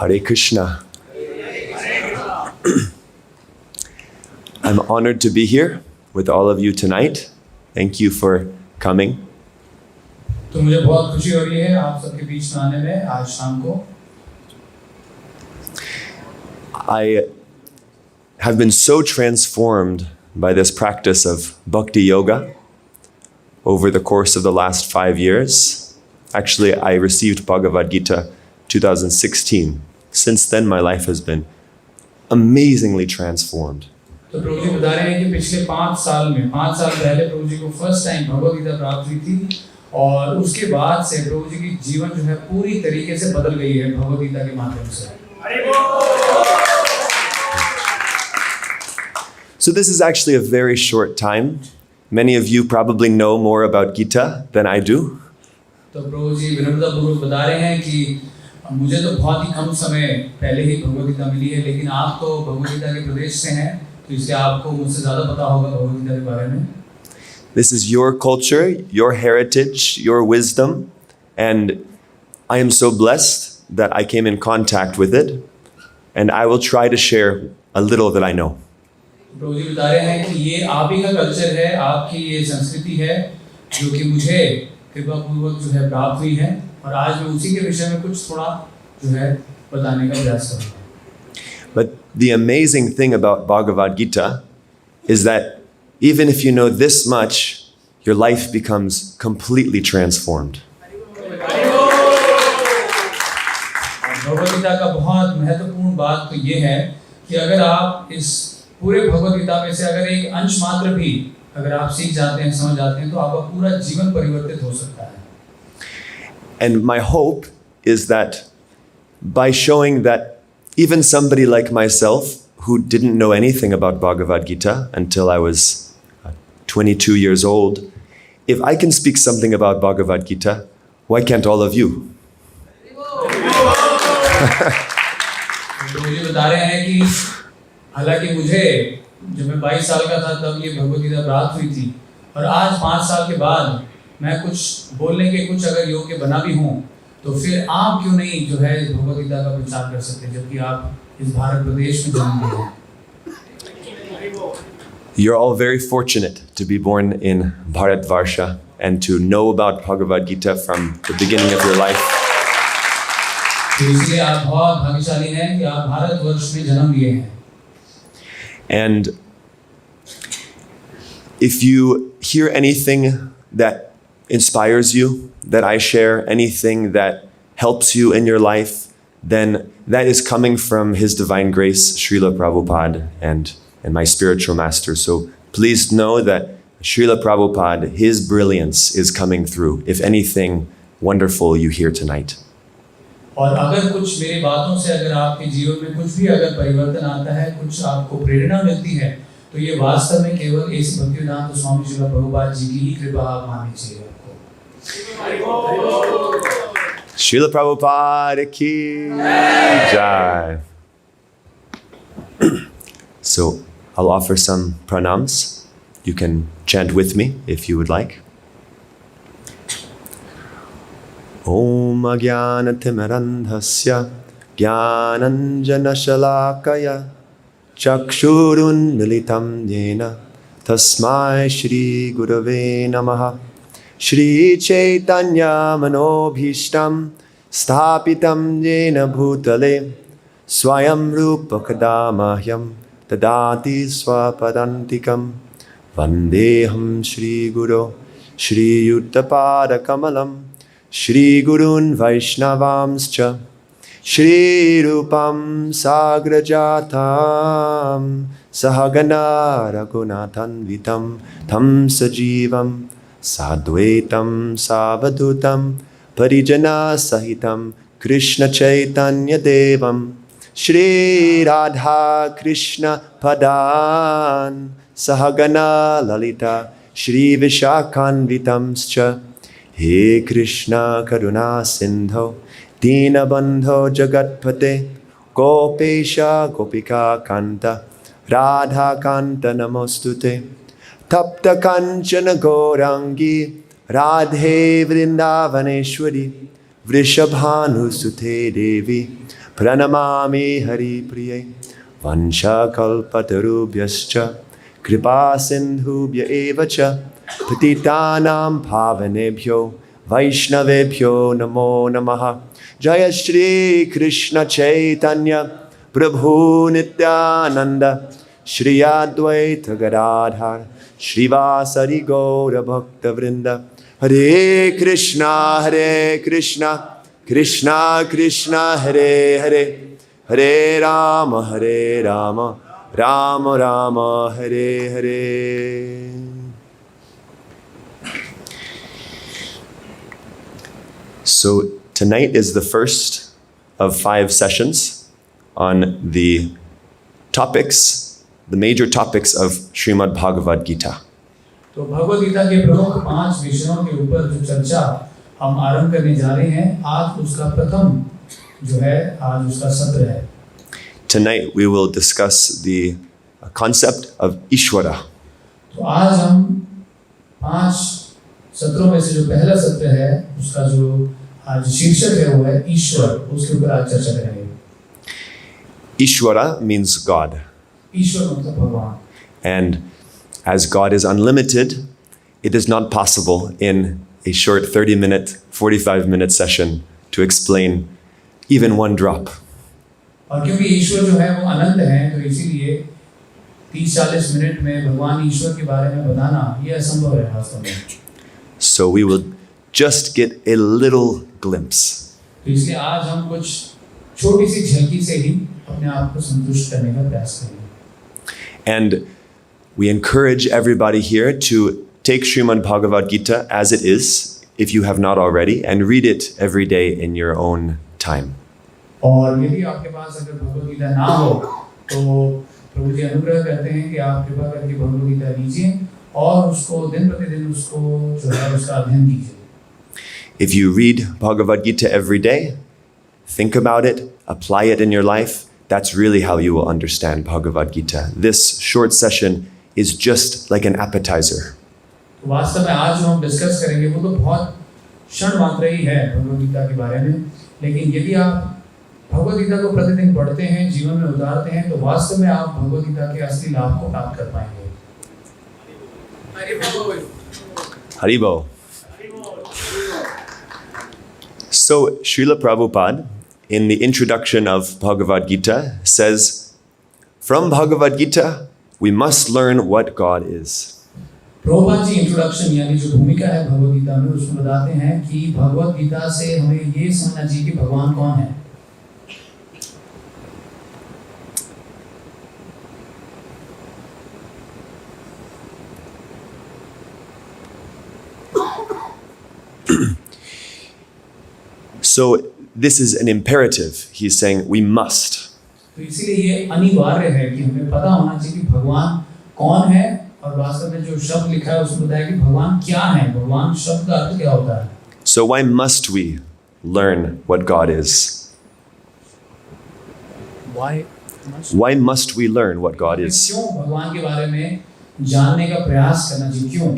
Hare Krishna. I'm honored to be here with all of you tonight. Thank you for coming. तो मुझे बहुत खुशी हो रही है आप सबके बीच में आने में आज शाम को. I have been so transformed by this practice of bhakti yoga over the course of the last 5 years. Actually, I received Bhagavad Gita 2016. Since then, my life has been amazingly transformed. तो प्रभु जी बता रहे हैं कि पिछले 5 साल पहले प्रभु जी को first time Bhagavad Gita प्राप्त हुई थी और उसके बाद से प्रभु जी की जीवन जो है पूरी तरीके से बदल गई है भगवद गीता के माध्यम से. So this is actually a very short time. Many of you probably know more about Gita than I do. तो प्रभु जी विनम्रतापूर्वक बता रहे हैं कि मुझे तो बहुत ही कम समय पहले ही भगवद गीता मिली है, लेकिन आप तो भगवद गीता के प्रदेश से हैं, तो इसलिए आपको मुझसे ज़्यादा पता होगा भगवद गीता के बारे में. This is your culture, your heritage, your wisdom, and I am so blessed that I came in contact with it, and I will try to share a little that I know. प्रभु जी बता रहे हैं कि ये आप ही का culture है, आपकी ये संस्कृति है जो कि मुझे कृपा पूर्वक जो है प्राप्त हुई है, और आज मैं उसी के विषय में कुछ थोड़ा जो है बताने का प्रयास करूँगा. But the amazing thing about Bhagavad Gita is that even if you know this much, your life becomes completely transformed. Bhagavad Gita का बहुत महत्वपूर्ण बात तो ये है कि अगर आप इस पूरे भगवद गीता में से अगर एक अंश मात्र भी अगर आप सीख जाते हैं, समझ जाते हैं, तो आपका पूरा जीवन परिवर्तित हो सकता है. And my hope is that by showing that even somebody like myself who didn't know anything about Bhagavad Gita until I was 22 years old, if I can speak something about Bhagavad Gita, why can't all of you? मुझे बता रहे हैं कि हालांकि मुझे जब मैं 22 साल का था तब ये भगवद गीता प्राप्त हुई थी, और आज 5 साल के बाद मैं कुछ बोलने के कुछ अगर योग्य बना भी हूँ, तो फिर आप क्यों नहीं जो है इस भगवद गीता का प्रचार कर सकते जबकि आप इस भारत प्रदेश में जन्म लिए हैं. You're all very fortunate to be born in Bharatvarsha and to know about Bhagavad Gita from the beginning of your life. इसलिए आप बहुत भाग्यशाली हैं कि आप भारतवर्ष में जन्म लिए हैं. And if you hear anything that inspires you, that I share, anything that helps you in your life, then that is coming from His Divine Grace, Srila Prabhupada, and my spiritual master. So please know that Srila Prabhupada, his brilliance is coming through, if anything wonderful you hear tonight. और अगर कुछ मेरी बातों से अगर आपके जीवन में कुछ भी अगर परिवर्तन आता है, कुछ आपको प्रेरणा मिलती है, तो ये वास्तव में केवल इस भक्तिवेदांत स्वामी श्रील प्रभुपाद जी की ही कृपा आप माननी चाहिए आपको. Srila Prabhupada ki jai. So I'll offer some pranams. You can chant with me if you would like. Om Ajnanatimmirandhasya Jnananjanashalakaya Chakshurun Militam Yena Tasmai Shri Gurave Namaha. Shri Chaitanya Manobhishtam Sthapitam Yena Bhutale Swayam Rupa Kadamahyam Tadati Swapadantikam Vandeham Shri Guru Shri Yuttapada Kamalam Shri Gurun Vaishnavamscha Shri Rupam Sagrajatam Sahagana Raghunathan Vitam Tam Sajivam Sadvaitam Savadutam Parijana Sahitam Krishna Chaitanya Devam Shri Radha Krishna Padan Sahagana Lalita Shri Vishakhanvitamscha. He Krishna Karuna Sindho Dina Bandho Jagatpate Gopesha Gopika Kanta Radha Kanta Namostute Tapta Kanchana Gaurangi Radhe Vrindavaneshwari Vrishabhanu Sute Devi Pranamami Hari Priye Vansha Kalpatarubhyascha Kripa Sindhubhya Evacha Patitanam Pavanebhyo Vaishnavebhyo Namo Namaha. Jaya Shri Krishna Chaitanya Prabhu Nityananda Shri Advaita Gadadhar Shrivasari Gaura Bhakta Vrinda. Hare Krishna Krishna Krishna Hare Hare Hare Rama Rama Rama Hare Hare. So tonight is the first of 5 sessions on the topics, the major topics of Srimad Bhagavad Gita. तो भगवद गीता के प्रमुख 5 विषयों के ऊपर जो चर्चा हम आरंभ करने जा रहे हैं, आज उसका प्रथम जो है, आज उसका सत्र है. Tonight we will discuss the concept of Ishvara. तो आज हम 5 सत्रों में से जो पहला सत्र है, उसका जो आज शीर्षक है वो है ईश्वर, उसके ऊपर आज चर्चा करेंगे. Ishvara means God. ईश्वर मतलब भगवान. And as God is unlimited, it is not possible in a short 30-minute, 45-minute session to explain even one drop. और क्योंकि ईश्वर जो है वो अनंत है, तो इसीलिए 30-40 मिनट में भगवान ईश्वर के बारे में बताना ये असंभव है वास्तव में. So we will just get a little glimpse. तो इसलिए आज हम कुछ छोटी सी झलकी से ही अपने आप को संतुष्ट करने का प्रयास करेंगे. And we encourage everybody here to take Srimad Bhagavad Gita as it is, if you have not already, and read it every day in your own time. और यदि आपके पास अगर भगवद गीता ना हो, तो प्रभु जी अनुग्रह करते हैं कि आप कृपा करके भगवद गीता लीजिए और उसको दिन प्रतिदिन उसको जो है उसका अध्ययन कीजिए. If you read Bhagavad Gita every day, think about it, apply it in your life, that's really how you will understand Bhagavad Gita. This short session is just like an appetizer. तो वास्तव में आज जो हम discuss करेंगे वो तो बहुत क्षण मात्र ही है भगवद गीता के बारे में, लेकिन यदि आप भगवद गीता को प्रतिदिन पढ़ते हैं, जीवन में उतारते हैं, तो वास्तव में आप भगवद गीता के असली लाभ को प्राप्त कर पाएंगे. Haribo. So Srila Prabhupada, in the introduction of Bhagavad Gita, says, from Bhagavad Gita, we must learn what God is. Prabhupada ji introduction यानी जो भूमिका है भगवद गीता में, उसमें बताते हैं कि भगवद गीता से हमें ये समझना चाहिए कि भगवान कौन है. So this is an imperative. He's saying we must. तो इसीलिए ये अनिवार्य है कि हमें पता होना चाहिए कि भगवान कौन है, और वास्तव में जो शब्द लिखा है उसमें बताया कि भगवान क्या है, भगवान शब्द का अर्थ क्या होता है. So why must we learn what God is? Why must we learn what God is? क्यों भगवान के बारे में जानने का प्रयास करना चाहिए, क्यों?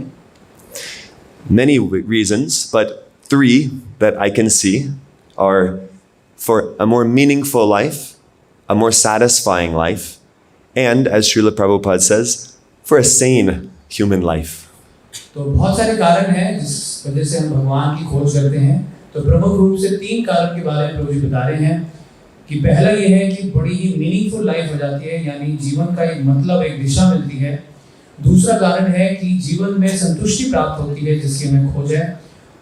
Many reasons, but 3 that I can see are for a more meaningful life, a more satisfying life, and as Srila Prabhupada says, for a sane human life. तो बहुत सारे कारण हैं जिस वजह से हम भगवान की खोज करते हैं. तो प्रमुख रूप से 3 कारण के बारे में प्रभु जी बता रहे हैं कि पहला ये है कि बड़ी ही मीनिंगफुल लाइफ हो जाती है, यानी जीवन का एक मतलब, एक दिशा मिलती है. दूसरा कारण है कि जीवन में संतुष्टि प्राप्त होती है जिसकी हमें खोज है.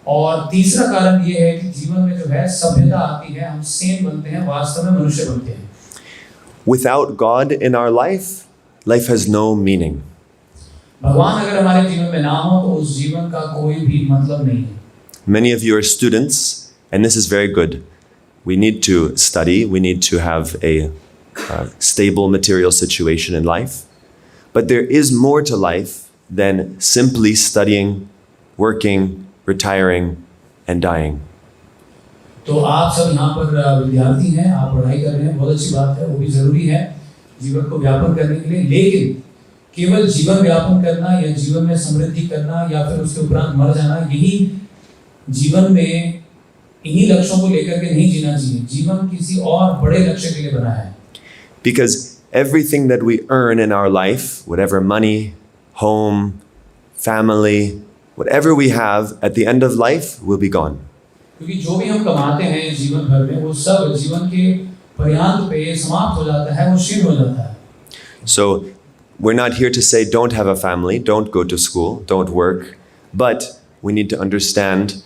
और तीसरा कारण ये है कि जीवन में जो है सभ्यता आती है, हम सेन बनते हैं, वास्तव में मनुष्य बनते हैं. Without God in our life, life has no meaning. भगवान अगर हमारे जीवन में ना हो तो उस जीवन का कोई भी मतलब नहीं है. Many of you are students, and this is very good. We need to study, we need to have a stable material situation in life. But there is more to life than simply studying, working, retiring, and dying. तो आप सब यहाँ पर विद्यार्थी हैं, आप पढ़ाई कर रहे हैं, बहुत अच्छी बात है, वो भी जरूरी है जीवन को व्यापन करने के लिए. लेकिन केवल जीवन व्यापन करना या जीवन में समृद्धि करना या फिर उसके उपरांत मर जाना, यही जीवन में इन्हीं लक्ष्यों को लेकर के नहीं जीना चाहिए। जीवन किसी और बड़े लक्ष्य के लिए बना है। Because everything that we earn in our life, whatever money, home, family, whatever we have at the end of life will be gone. क्योंकि जो भी हम कमाते हैं जीवन भर में वो सब जीवन के पर्यांत पे समाप्त हो जाता है, वो क्षीण हो जाता है। So we're not here to say don't have a family, don't go to school, don't work, but we need to understand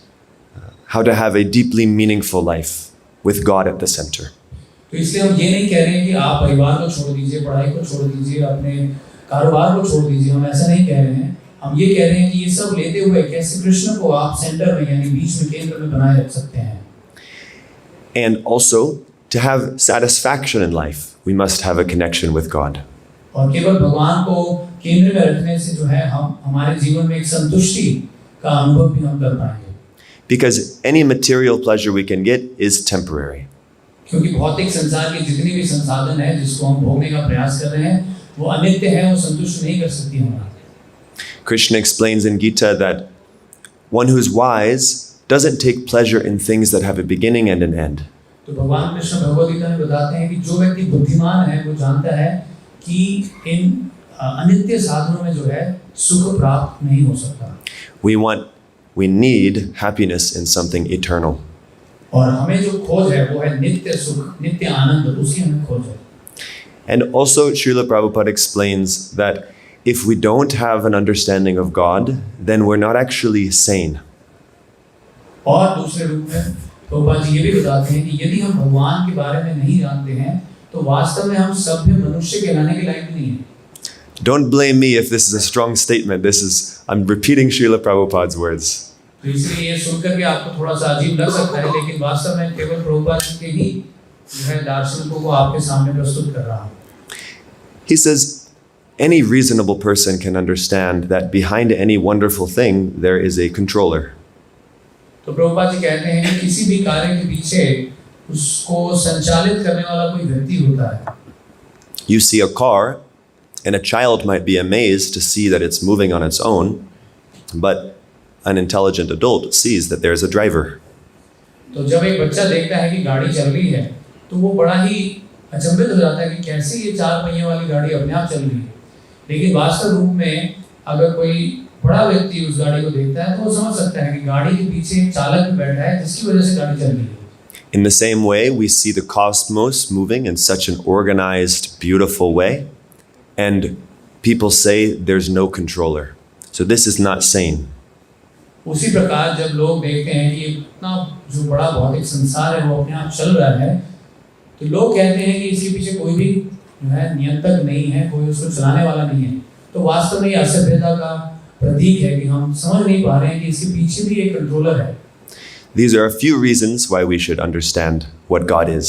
how to have a deeply meaningful life with God at the center. तो इसलिए हम ये नहीं कह रहे हैं कि आप परिवार को छोड़ दीजिए, पढ़ाई को छोड़ दीजिए, अपने कारोबार को छोड़ दीजिए, हम ऐसा नहीं कह रहे हैं। हम ये कह रहे हैं कि ये सब लेते हुए कैसे कृष्ण को आप सेंटर में यानी बीच में केंद्र में बनाए रख सकते हैं। And also to have satisfaction in life, we must have a connection with God. और केवल भगवान को केंद्र में रखने से जो है हम हमारे जीवन में एक संतुष्टि का अनुभव भी हम कर पाएंगे। Because any material pleasure we can get is temporary. क्योंकि भौतिक संसार के जितने भी संसाधन हैं जिसको हम भोगने का प्रयास कर रहे हैं वो अनित्य है, वो संतुष्ट नहीं कर सकती हमारा। Krishna explains in Gita that one who's wise doesn't take pleasure in things that have a beginning and an end. तो भगवान कृष्ण भगवद गीता में बताते हैं कि जो व्यक्ति बुद्धिमान है वो जानता है कि इन अनित्य साधनों में जो है सुख प्राप्त नहीं हो सकता। We need happiness in something eternal. और हमें जो खोज है वो है नित्य सुख, नित्य आनंद, उसकी हमें खोज है। And also Srila Prabhupada explains that if we don't have an understanding of God, then we're not actually sane. और दूसरे रूप में प्रभुपाद जी ये भी बताते हैं कि यदि हम भगवान के बारे में नहीं जानते हैं तो वास्तव में हम सभ्य मनुष्य कहलाने के लायक नहीं हैं। Don't blame me if this is a strong statement. I'm repeating Srila Prabhupada's words. तो इसलिए ये सुनकर के आपको थोड़ा सा अजीब लग सकता है, लेकिन वास्तव में केवल प्रभुपाद जी के ही जो है दार्शनिकों को आपके सामने प्रस्तुत कर रहा हूँ। He says, any reasonable person can understand that behind any wonderful thing there is a controller. तो प्रभुपाद जी कहते हैं कि किसी भी कार्य के पीछे उसको संचालित करने वाला कोई व्यक्ति होता है। You see a car and a child might be amazed to see that it's moving on its own, but an intelligent adult sees that there's a driver. तो जब एक बच्चा देखता है कि गाड़ी चल रही है तो वो बड़ा ही अचंभित हो जाता है कि कैसे ये चार पहिए वाली गाड़ी अपने आप चल रही है। लेकिन वास्तव रूप में अगर कोई बड़ा व्यक्ति उस गाड़ी को देखता है तो वो समझ सकता है कि गाड़ी के पीछे एक चालक भी बैठा है जिसकी वजह से गाड़ी चल रही है। In the same way, we see the cosmos moving in such an organized, beautiful way, and people say there's no controller. So this is not sane. उसी प्रकार जब लोग देखते हैं कि इतना जो बड़ा भौतिक संसार है वो अपने आप चल रहा है तो लोग कहते हैं कि इसके पीछे कोई भी जो है नियंत्रक नहीं है, कोई उसको चलाने वाला नहीं है। तो वास्तव में ये असभ्यता का प्रतीक है कि हम समझ नहीं पा रहे हैं कि इसके पीछे भी एक कंट्रोलर है। These are a few reasons why we should understand what God is.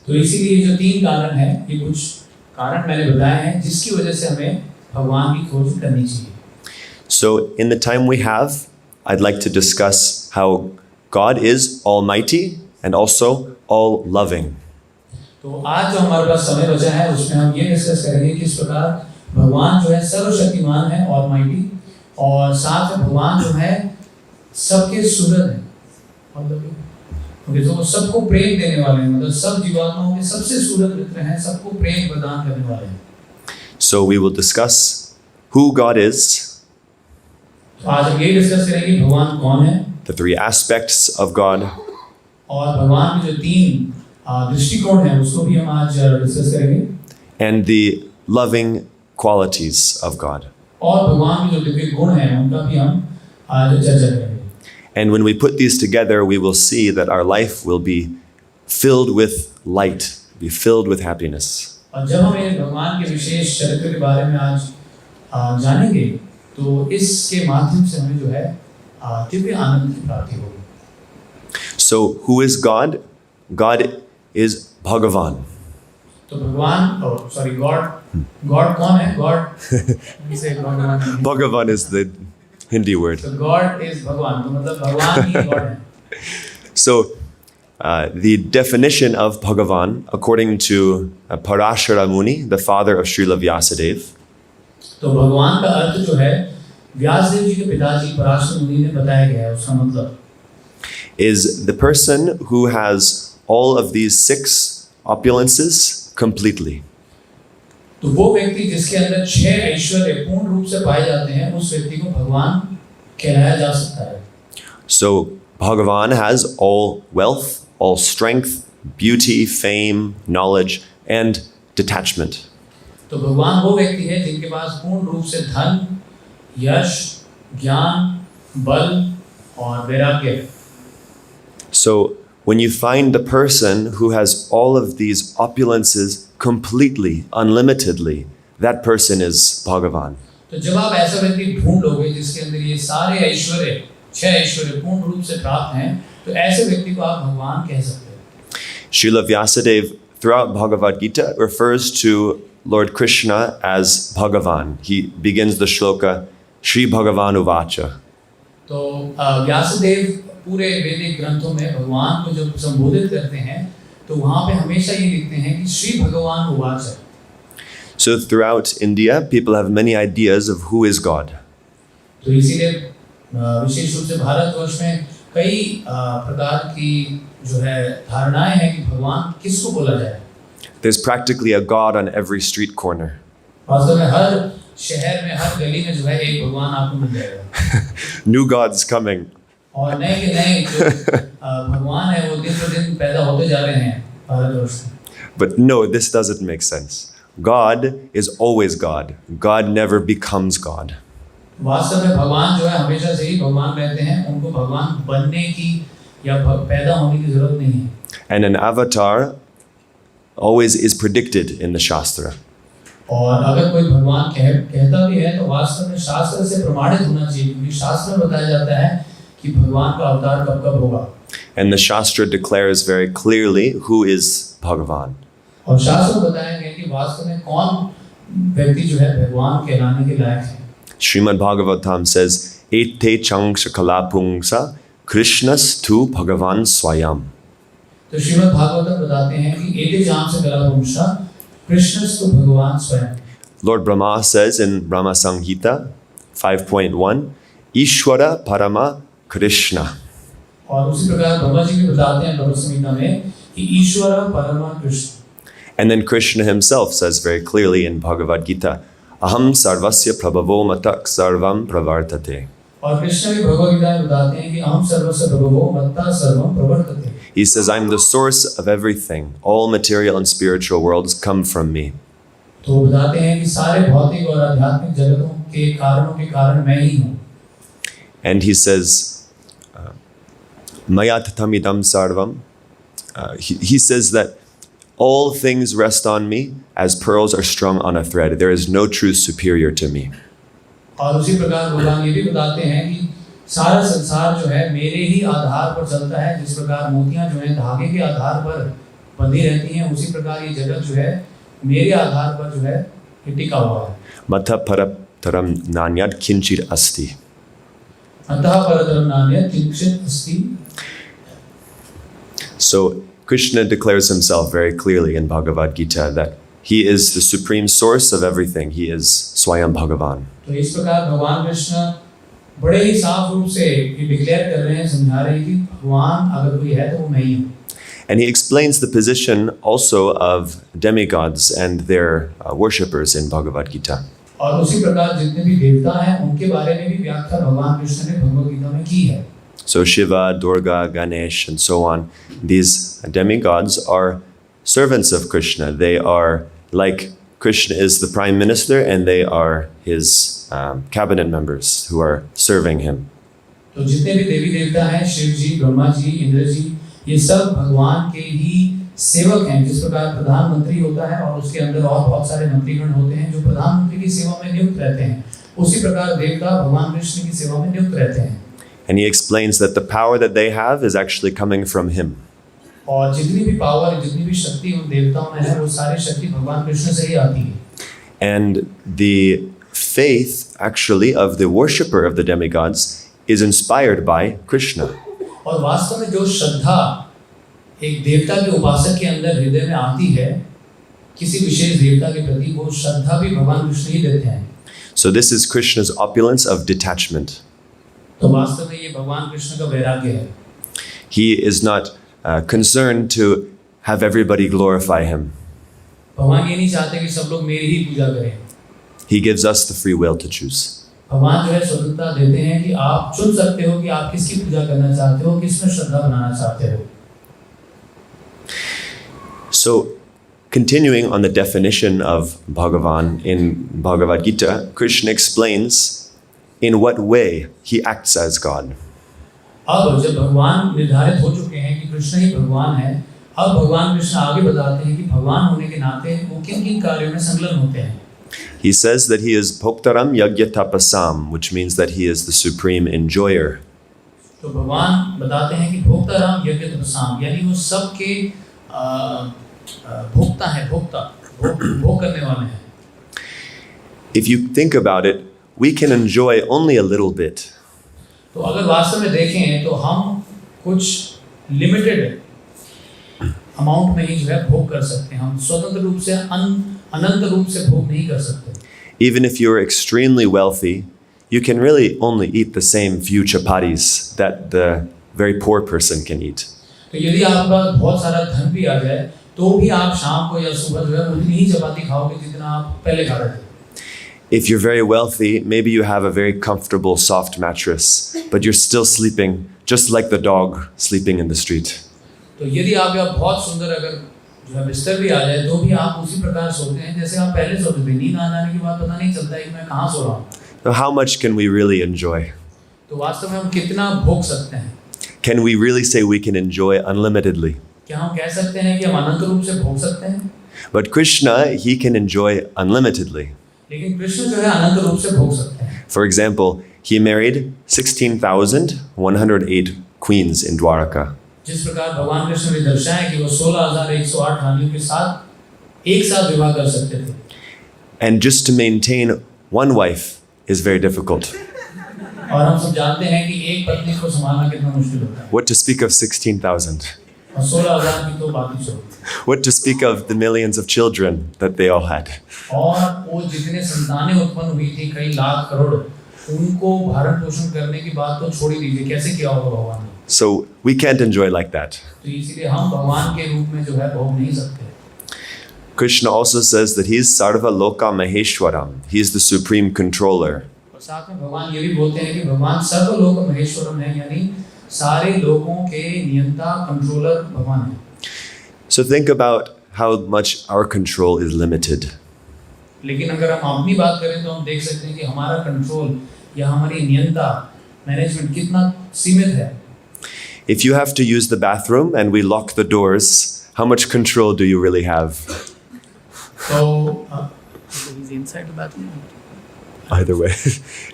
तो इसीलिए जो तीन कारण हैं, ये कुछ कारण मैंने बताए हैं जिसकी वजह से हमें भगवान की खोज करनी चाहिए। So in the time we have, I'd like to discuss how God is almighty and also all loving. तो आज जो हमारे पास समय बचा है उसमें हम ये डिस्कस करेंगे किस प्रकार भगवान जो है सर्वशक्तिमान है ऑलमाइटी, और साथ में भगवान जो है सबके सुहृद है, मतलब तो सबको प्रेम देने वाले हैं, मतलब सब जीवात्माओं के सबसे सुहृद मित्र हैं, सबको प्रेम प्रदान करने वाले हैं। So we will discuss who God is, तो आज हम ये डिस्कस करेंगे भगवान कौन है, the three aspects of God, और भगवान के जो तीन दृष्टिकोण है उसको भी हम आज डिस्कस करेंगे, and the loving qualities of God. और भगवान के जो दिव्य गुण हैं उनका भी हम आज चर्चा करेंगे। And when we put these together, we will see that our life will be filled with light, be filled with happiness. और जब हम इन भगवान के विशेष चरित्र के बारे में आज जानेंगे तो इसके माध्यम से हमें जो है दिव्य आनंद की प्राप्ति होगी। So who is God? God is Bhagavan. तो भगवान गॉड कौन है? God Bhagavan is the Hindi word. So God is भगवान, तो मतलब भगवान ही गॉड है। So the definition of Bhagavan, according to Parashara Muni, the father of Srila Vyasadeva, तो भगवान का अर्थ जो है व्यासदेव जी के पिताजी पराशर मुनि ने बताया गया है, उसका मतलब is the person who has all of these 6 opulences completely. तो वो व्यक्ति जिसके अंदर 6 ऐश्वर्य पूर्ण रूप से पाए जाते हैं, उस व्यक्ति को भगवान कहलाया जा सकता है. So Bhagavan has all wealth, all strength, beauty, fame, knowledge, and detachment. तो भगवान वो व्यक्ति है जिनके पास पूर्ण रूप से धन, यश, ज्ञान, बल और वैराग्य है. So when you find the person who has all of these opulences completely, unlimitedly, that person is Bhagavan. तो जब आप ऐसा व्यक्ति ढूंढ लोगे जिसके अंदर ये सारे ऐश्वर्य 6 ऐश्वर्य पूर्ण रूप से प्राप्त हैं, तो ऐसे व्यक्ति को आप भगवान कह सकते हैं. Srila Vyasadeva throughout Bhagavad Gita refers to Lord Krishna as Bhagavan. He begins the shloka, Shri Bhagavan Uvacha. तो व्यासदेव पूरे वैदिक ग्रंथों में भगवान को जब संबोधित करते हैं, तो वहाँ पे हमेशा ये लिखते हैं कि श्री भगवान उवाच. So throughout India, people have many ideas of who is God. तो इसीलिए विशेष रूप से भारतवर्ष में कई प्रकार की जो है धारणाएं हैं कि भगवान किसको बोला जाए. There's practically a God on every street corner. वास्तव में हर शहर में हर गली में जो है एक भगवान आपको मिल जाएगा. New gods coming. और नए के नए जो भगवान है वो दिन पर दिन पैदा होते जा रहे हैं भारतवर्ष में. But no, this doesn't make sense. God is always God. God never becomes God. वास्तव में भगवान जो है हमेशा से ही भगवान रहते हैं. उनको भगवान बनने की या पैदा होने की जरूरत नहीं है. And an avatar always is predicted in the Shastra. और अगर कोई भगवान कहता भी है तो वास्तव में शास्त्र से प्रमाणित होना चाहिए, क्योंकि शास्त्र में बताया जाता है कि भगवान का अवतार कब कब होगा. And the Shastra declares very clearly who is Bhagavan. और शास्त्र में बताया गया कि वास्तव में कौन व्यक्ति जो है भगवान कहलाने के लायक है. Srimad Bhagavatam says, Ete changsha kalapungsa Krishnas tu Bhagavan swayam. तो श्रीमद् भागवतम बताते हैं कि एते जाम से कला पुंसा कृष्णस्तु भगवान स्वयं. Lord Brahma says in Brahma Samhita 5.1, Ishwara Parama Krishna. और उसी प्रकार ब्रह्मा जी भी बताते हैं ब्रह्म संहिता में कि ईश्वर परम Krishna. And then Krishna himself says very clearly in Bhagavad Gita, Aham sarvasya prabhavo matak sarvam pravartate. और कृष्ण भी भगवद गीता में बताते हैं कि अहम सर्वस्य प्रभवो मत्ता सर्वम प्रवर्तते. He says, I'm the source of everything. All material and spiritual worlds come from me. तो बताते हैं कि सारे भौतिक और आध्यात्मिक जगतों के कारणों के कारण मैं ही हूँ. And he says, Maya tatamidam sarvam. He says that all things rest on me as pearls are strung on a thread. There is no truth superior to me. और उसी प्रकार भगवान ये भी बताते हैं कि सारा संसार जो है मेरे ही आधार पर चलता है. जिस प्रकार मोतियां जो है धागे के आधार पर बंधी रहती हैं, उसी प्रकार ये जगत जो है मेरे आधार पर जो है टिका हुआ है. Matha parataram nanyad kinchir asti. अतः परतरम नान्यत् किंचित् अस्ति. So Krishna declares himself very clearly in Bhagavad Gita that he is the supreme source of everything. He is Swayam Bhagavan. तो इस प्रकार भगवान कृष्ण बड़े ही साफ रूप से ये डिक्लेयर कर रहे हैं, समझा रहे हैं कि भगवान अगर कोई है तो वो मैं ही हूँ. And he explains the position also of demigods and their worshippers in Bhagavad Gita. और उसी प्रकार जितने भी देवता हैं उनके बारे में भी व्याख्या भगवान कृष्ण ने भगवद गीता में की है. So Shiva, Durga, Ganesh, and so on, these demigods are servants of Krishna. They are like Krishna is the prime minister and they are his cabinet members who are serving him. तो जितने भी देवी देवता हैं, शिव जी, ब्रह्मा जी, इंद्र जी, ये सब भगवान के ही सेवक हैं. जिस प्रकार प्रधानमंत्री होता है और उसके अंदर और बहुत सारे मंत्रीगण होते हैं जो प्रधानमंत्री की सेवा में नियुक्त रहते हैं, उसी प्रकार देवता भगवान कृष्ण की सेवा में नियुक्त रहते हैं. And he explains that the power that they have is actually coming from him. और जितनी भी पावर, जितनी भी शक्ति उन देवताओं में है, वो सारी शक्ति भगवान कृष्ण से ही आती है. And the faith actually of the worshipper of the demigods is inspired by Krishna. और वास्तव में जो श्रद्धा एक देवता के उपासक के अंदर हृदय में आती है किसी विशेष देवता के प्रति, वो श्रद्धा भी भगवान कृष्ण ही देते हैं. So this is Krishna's opulence of detachment. तो वास्तव में ये भगवान कृष्ण का वैराग्य है. He is not concerned to have everybody glorify him. भगवान ये नहीं चाहते कि सब लोग मेरी ही पूजा करें. He gives us the free will to choose. भगवान जो है स्वतंत्रता देते हैं कि आप चुन सकते हो कि आप किसकी पूजा करना चाहते हो, किसमें श्रद्धा बनाना चाहते हो. So, continuing on the definition of Bhagavan in Bhagavad Gita, Krishna explains in what way he acts as God. अब जब भगवान निर्धारित हो चुके हैं कि कृष्ण ही भगवान है, अब भगवान कृष्ण आगे बताते हैं कि भगवान होने के नाते वो किन-किन कार्यों में संलग्न होते हैं. He says that he is Bhoktaram Yagya Tapasam, which means that he is the supreme enjoyer. तो भगवान बताते हैं कि भोक्ताराम यज्ञ तपसाम, यानी वो सबके भोक्ता है, भोग करने वाले हैं. If you think about it, we can enjoy only a little bit. तो अगर वास्तव में देखें तो हम कुछ लिमिटेड अमाउंट में ही जो है भोग कर सकते हैं. हम स्वतंत्र रूप से अनंत रूप से भोग नहीं कर सकते. Even if you're extremely wealthy, you can really only eat the same few chapatis that the very poor person can eat. तो यदि आपके पास बहुत सारा धन भी आ जाए तो भी आप शाम को या सुबह जो है उतनी ही चपाती खाओगे जितना आप पहले खा रहे थे. If you're very wealthy, maybe you have a very comfortable, soft mattress, but you're still sleeping just like the dog sleeping in the street. तो यदि आप या बहुत सुंदर अगर जो है बिस्तर भी आ जाए तो भी आप उसी प्रकार सोते हैं जैसे आप पहले सोते थे. नींद आ जाने के बाद पता नहीं चलता है कि मैं कहाँ सो रहा हूँ. So how much can we really enjoy? तो वास्तव में हम कितना भोग सकते हैं? Can we really say we can enjoy unlimitedly? क्या हम कह सकते हैं कि हम अनंत रूप से भोग सकते हैं? But Krishna, he can enjoy unlimitedly. लेकिन कृष्ण जो है अनंत रूप से भोग सकते हैं. For example, he married 16,108 queens in Dwaraka. जिस प्रकार भगवान कृष्ण ने दर्शाया कि वो 16,108 रानियों के साथ एक साथ विवाह कर सकते थे. And just to maintain one wife is very difficult. और हम सब जानते हैं कि एक पत्नी को संभालना कितना मुश्किल होता है. What to speak of 16,000? और 16,000 की तो बात ही छोड़ो. What to speak of the millions of children that they all had? और वो जितने संतानें उत्पन्न हुई थी, कई लाख करोड़, उनको भरण पोषण करने की बात तो छोड़ ही दीजिए, कैसे किया होगा भगवान ने. So we can't enjoy like that. तो इसीलिए हम भगवान के रूप में जो है भोग नहीं सकते. Krishna also says that he is Sarva Loka Maheshwaram. He is the supreme controller. और साथ में भगवान ये भी बोलते हैं कि भगवान सर्वलोक महेश्वरम है, यानी सारे लोगों के नियंता, कंट्रोलर भगवान है. So think about how much our control is limited. लेकिन अगर हम अपनी बात करें तो हम देख सकते हैं कि हमारा कंट्रोल या हमारी नियंता, मैनेजमेंट कितना सीमित है. If you have to use the bathroom and we lock the doors, how much control do you really have? So he's inside the bathroom. Either way.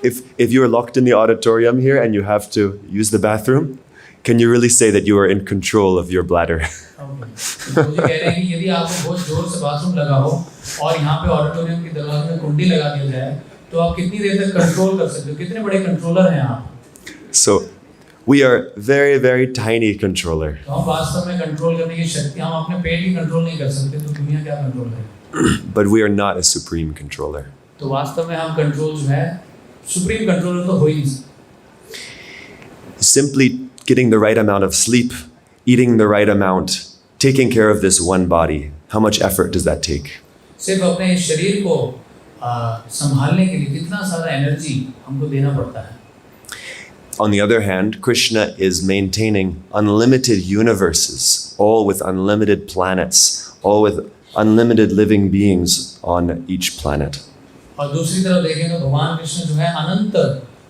If you're locked in the auditorium here and you have to use the bathroom, can you really say that you are in control of your bladder? तो मुझे कह रहे हैं कि यदि आपको बहुत जोर से बाथरूम लगा हो और यहाँ पे ऑडिटोरियम के दरवाजे में कुंडी लगा दिया जाए तो आप कितनी देर तक कंट्रोल कर सकते हो? कितने बड़े कंट्रोलर हैं आप? So we are very, very tiny controller. तो हम वास्तव में कंट्रोल करने की शक्ति, हम अपने पेट ही कंट्रोल नहीं कर सकते तो दुनिया क्या कंट्रोल करेगी? But we are not a supreme controller. तो वास्तव में हम कंट्रोल जो है सुप्रीम कंट्रोलर तो हो ही नहीं. Simply getting the right amount of sleep, eating the right amount, taking care of this one body. How much effort does that take? सिर्फ अपने शरीर को संभालने के लिए कितना सारा एनर्जी हमको देना पड़ता है. On the other hand, Krishna is maintaining unlimited universes, all with unlimited planets, all with unlimited living beings on each planet. और दूसरी तरफ देखें तो भगवान कृष्ण जो है अनंत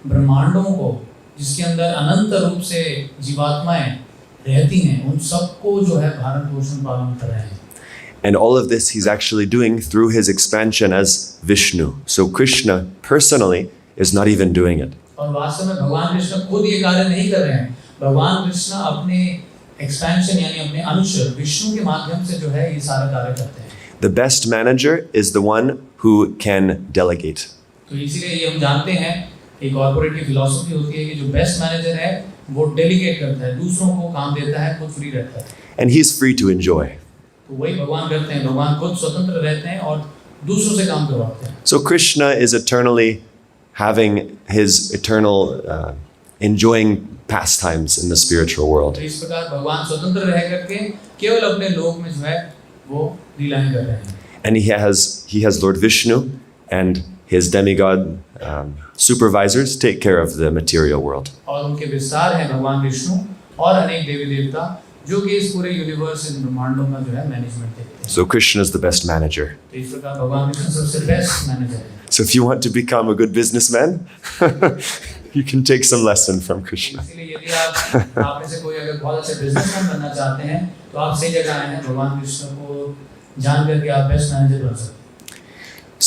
ब्रह्मांडों को, जिसके अंदर अनंत रूप से जीवात्माएं रहती हैं, उन सबको जो है भरण पोषण पालन कर रहे हैं. And all of this he's actually doing through his expansion as Vishnu. So Krishna personally is not even doing it. और वास्तव में भगवान कृष्ण खुद ये कार्य नहीं कर रहे हैं. भगवान कृष्ण अपने एक्सपेंशन यानी अपने अंश विष्णु के माध्यम से जो है ये सारा कार्य करते हैं. The best manager is the one who can delegate. तो इसीलिए ये हम जानते हैं एक कॉर्पोरेट की फिलॉसफी होती है कि जो बेस्ट मैनेजर है वो डेलीगेट करता है, दूसरों को काम देता है, खुद फ्री रहता है. And he's free to enjoy. तो वही भगवान करते हैं. भगवान खुद स्वतंत्र रहते हैं और दूसरों से काम करवाते हैं. So Krishna is eternally having his eternal enjoying pastimes in the spiritual world. तो इस प्रकार भगवान स्वतंत्र रह करके केवल अपने लोक में जो है वो लीलाएं कर रहे हैं. And he has Lord Vishnu and his demigod supervisors take care of the material world. और उनके विस्तार हैं भगवान विष्णु और अनेक देवी देवता जो कि इस पूरे यूनिवर्स इन ब्रह्मांडों का जो है मैनेजमेंट देखते हैं. So Krishna is the best manager. तो इस प्रकार भगवान विष्णु सबसे बेस्ट मैनेजर है. So if you want to become a good businessman, you can take some lesson from Krishna. इसलिए यदि आप में से कोई अगर बहुत अच्छे बिजनेसमैन बनना चाहते हैं तो आप सही जगह आए हैं. भगवान विष्णु को जान करके आप बेस्ट मैनेजर बन सकते हैं.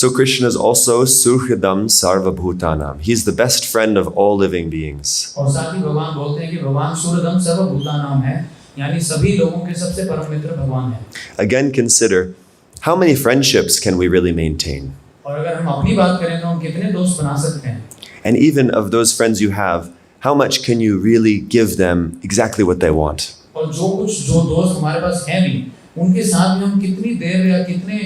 So Krishna is also Suhridam Sarvabhutanam. He's the best friend of all living beings. और साथ ही भगवान बोलते हैं कि भगवान सुहृदम सर्वभूतानाम है, यानी सभी लोगों के सबसे परम मित्र भगवान है. Again, consider how many friendships can we really maintain? और अगर हम अपनी बात करें तो हम कितने दोस्त बना सकते हैं? And even of those friends you have, how much can you really give them exactly what they want? और जो दोस्त हमारे पास हैं भी, उनके साथ में हम कितनी देर या कितने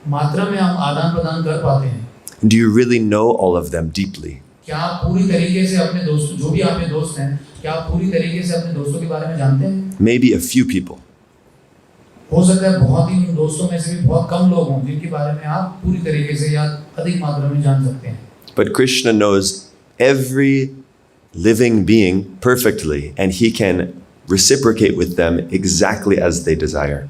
मात्रा में हम आदान प्रदान कर पाते हैं? Do you really know all of them deeply? क्या आप पूरी तरीके से अपने दोस्त, जो भी आपके दोस्त हैं, क्या आप पूरी तरीके से अपने दोस्तों के बारे में जानते हैं? Maybe a few people. हो सकता है बहुत ही उन दोस्तों में से भी बहुत कम लोग हों जिनके बारे में आप पूरी तरीके से या अधिक मात्रा में जान सकते हैं. But Krishna knows every living being perfectly, and he can reciprocate with them exactly as they desire.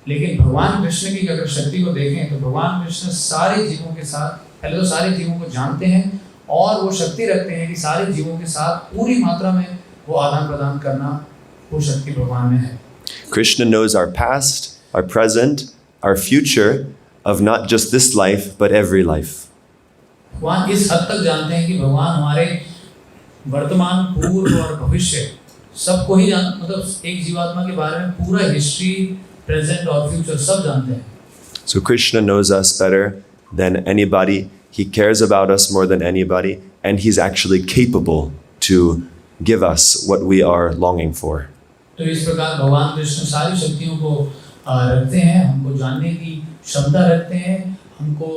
लेकिन भगवान कृष्ण की अगर शक्ति को देखें तो भगवान कृष्ण सारे जीवों के साथ, पहले तो सारे जीवों को जानते हैं और वो शक्ति रखते हैं कि सारे जीवों के साथ पूरी मात्रा में वो आदान प्रदान करना, वो शक्ति भगवान में है. Krishna knows our past, our present, our future of not just this life but every life. भगवान इस हद तक जानते हैं कि भगवान हमारे वर्तमान, पूर्व और भविष्य सबको ही मतलब एक जीवात्मा के बारे में पूरा हिस्ट्री, प्रेजेंट और फ्यूचर सब जानते हैं. So Krishna knows us better than anybody. He cares about us more than anybody, and he's actually capable to give us what we are longing for. तो इस प्रकार भगवान कृष्ण सारी शक्तियों को रखते हैं, हमको जानने की क्षमता रखते हैं, हमको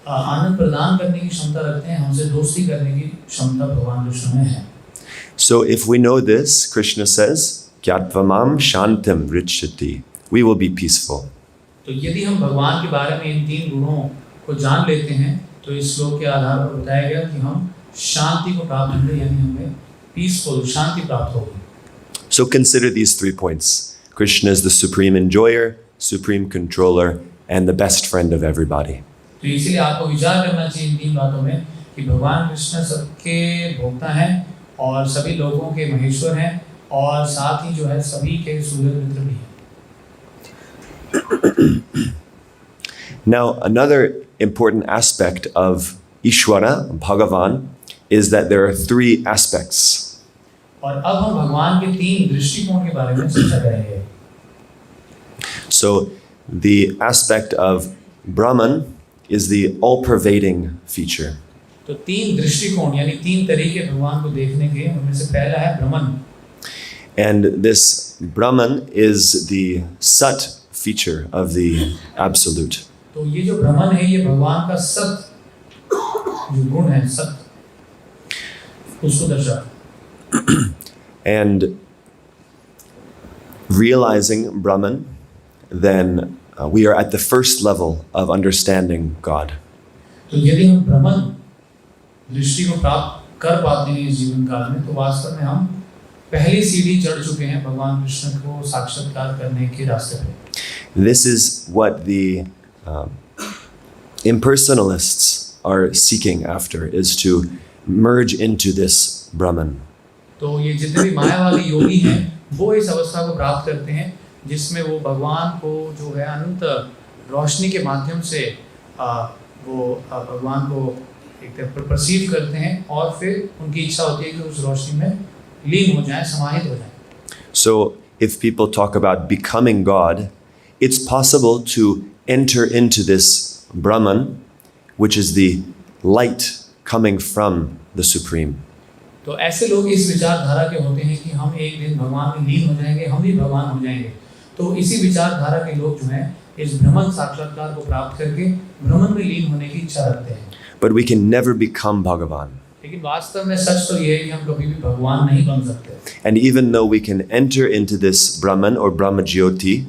आनंद प्रदान करने की क्षमता रखते हैं, हमसे दोस्ती करने की क्षमता भगवान कृष्ण में है. So if we know this, Krishna says, Kyatvamam Shantim Richati. We will be peaceful. तो यदि हम भगवान के बारे में इन तीन गुणों को जान लेते हैं तो इस श्लोक के आधार पर बताया गया कि हम शांति को प्राप्त होंगे, यानी हमें पीसफुल शांति प्राप्त होगी. So consider these 3 points. Krishna is the supreme enjoyer, supreme controller, and the best friend of everybody. तो इसलिए आपको विचार करना चाहिए इन तीन बातों में कि भगवान कृष्ण सबके भोक्ता हैं और सभी लोगों के महेश्वर हैं और साथ ही जो है सभी के सुहृद मित्र भी हैं. Now, another important aspect of Ishwara, Bhagavan, is that there are 3 aspects. और अब हम भगवान के 3 दृष्टिकोण के बारे में चर्चा करेंगे. So, the aspect of Brahman is the all-pervading feature. तो 3 दृष्टिकोण यानी 3 तरीके भगवान को देखने के, उनमें से पहला है ब्रह्मन. And this Brahman is the Sat feature of the Absolute. तो ये जो ब्रह्मन है ये भगवान का सत जो गुण है, सत, उसको दर्शाता. And realizing Brahman, then we are at the first level of understanding God. तो यदि हम ब्रह्मन दृष्टि को प्राप्त कर पाते हैं इस जीवन काल में तो वास्तव में हम पहली सीढ़ी चढ़ चुके हैं भगवान कृष्ण को साक्षात्कार करने के रास्ते पे. This is what the impersonalists are seeking after, is to merge into this Brahman. तो ये जितने भी मायावादी योगी हैं वो इस अवस्था को प्राप्त करते हैं जिसमें वो भगवान को जो है अनंत रोशनी के माध्यम से वो भगवान को एक तरह पर परसीव करते हैं और फिर उनकी इच्छा होती है कि उस रोशनी में लीन हो जाएं, समाहित हो जाएं. So if people talk about becoming God, it's possible to enter into this Brahman, which is the light coming from the Supreme. तो ऐसे लोग इस विचारधारा के होते हैं कि हम एक दिन भगवान में लीन हो जाएंगे, हम भी भगवान हो जाएंगे. तो इसी विचारधारा के लोग जो हैं इस ब्रह्मन साक्षात्कार को प्राप्त करके ब्रह्मन में लीन होने की इच्छा रखते हैं. But we can never become Bhagavan. लेकिन वास्तव में सच तो ये है कि हम कभी भी भगवान नहीं बन सकते। And even though we can enter into this Brahman or Brahmajyoti,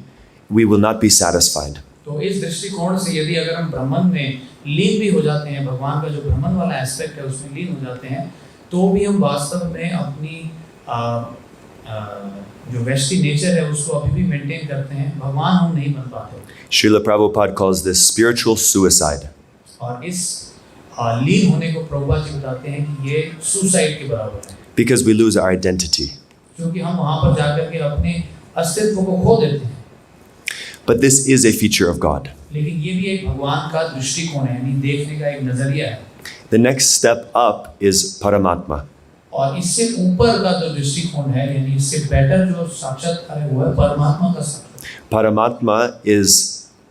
we will not be satisfied. तो इस दृष्टिकोण से यदि अगर हम ब्रह्मन में लीन भी हो जाते हैं, भगवान का जो ब्रह्मन वाला एस्पेक्ट है उसमें लीन हो जाते हैं, तो भी हम वास्तव में अपनी जो वेस्टी नेचर है उसको अभी भी मेंटेन करते हैं, भगवान हम नहीं बन पाते। Srila Prabhupada calls this spiritual suicide. और इस लीन होने को प्रभुपाद जी बताते हैं कि ये सुसाइड के बराबर है। Because we lose our identity. क्योंकि हम वहाँ पर जाकर के अपने अस्तित्व को खो देते हैं। But this is a feature of God. लेकिन ये भी एक भगवान का दृष्टिकोण है, यानी देखने का एक नजरिया है। The next step up is Paramatma. और इससे ऊपर का जो दृष्टिकोण है, यानी इससे बेटर जो साक्षात्कार है वो है परमात्मा का साक्षात्कार। Paramatma is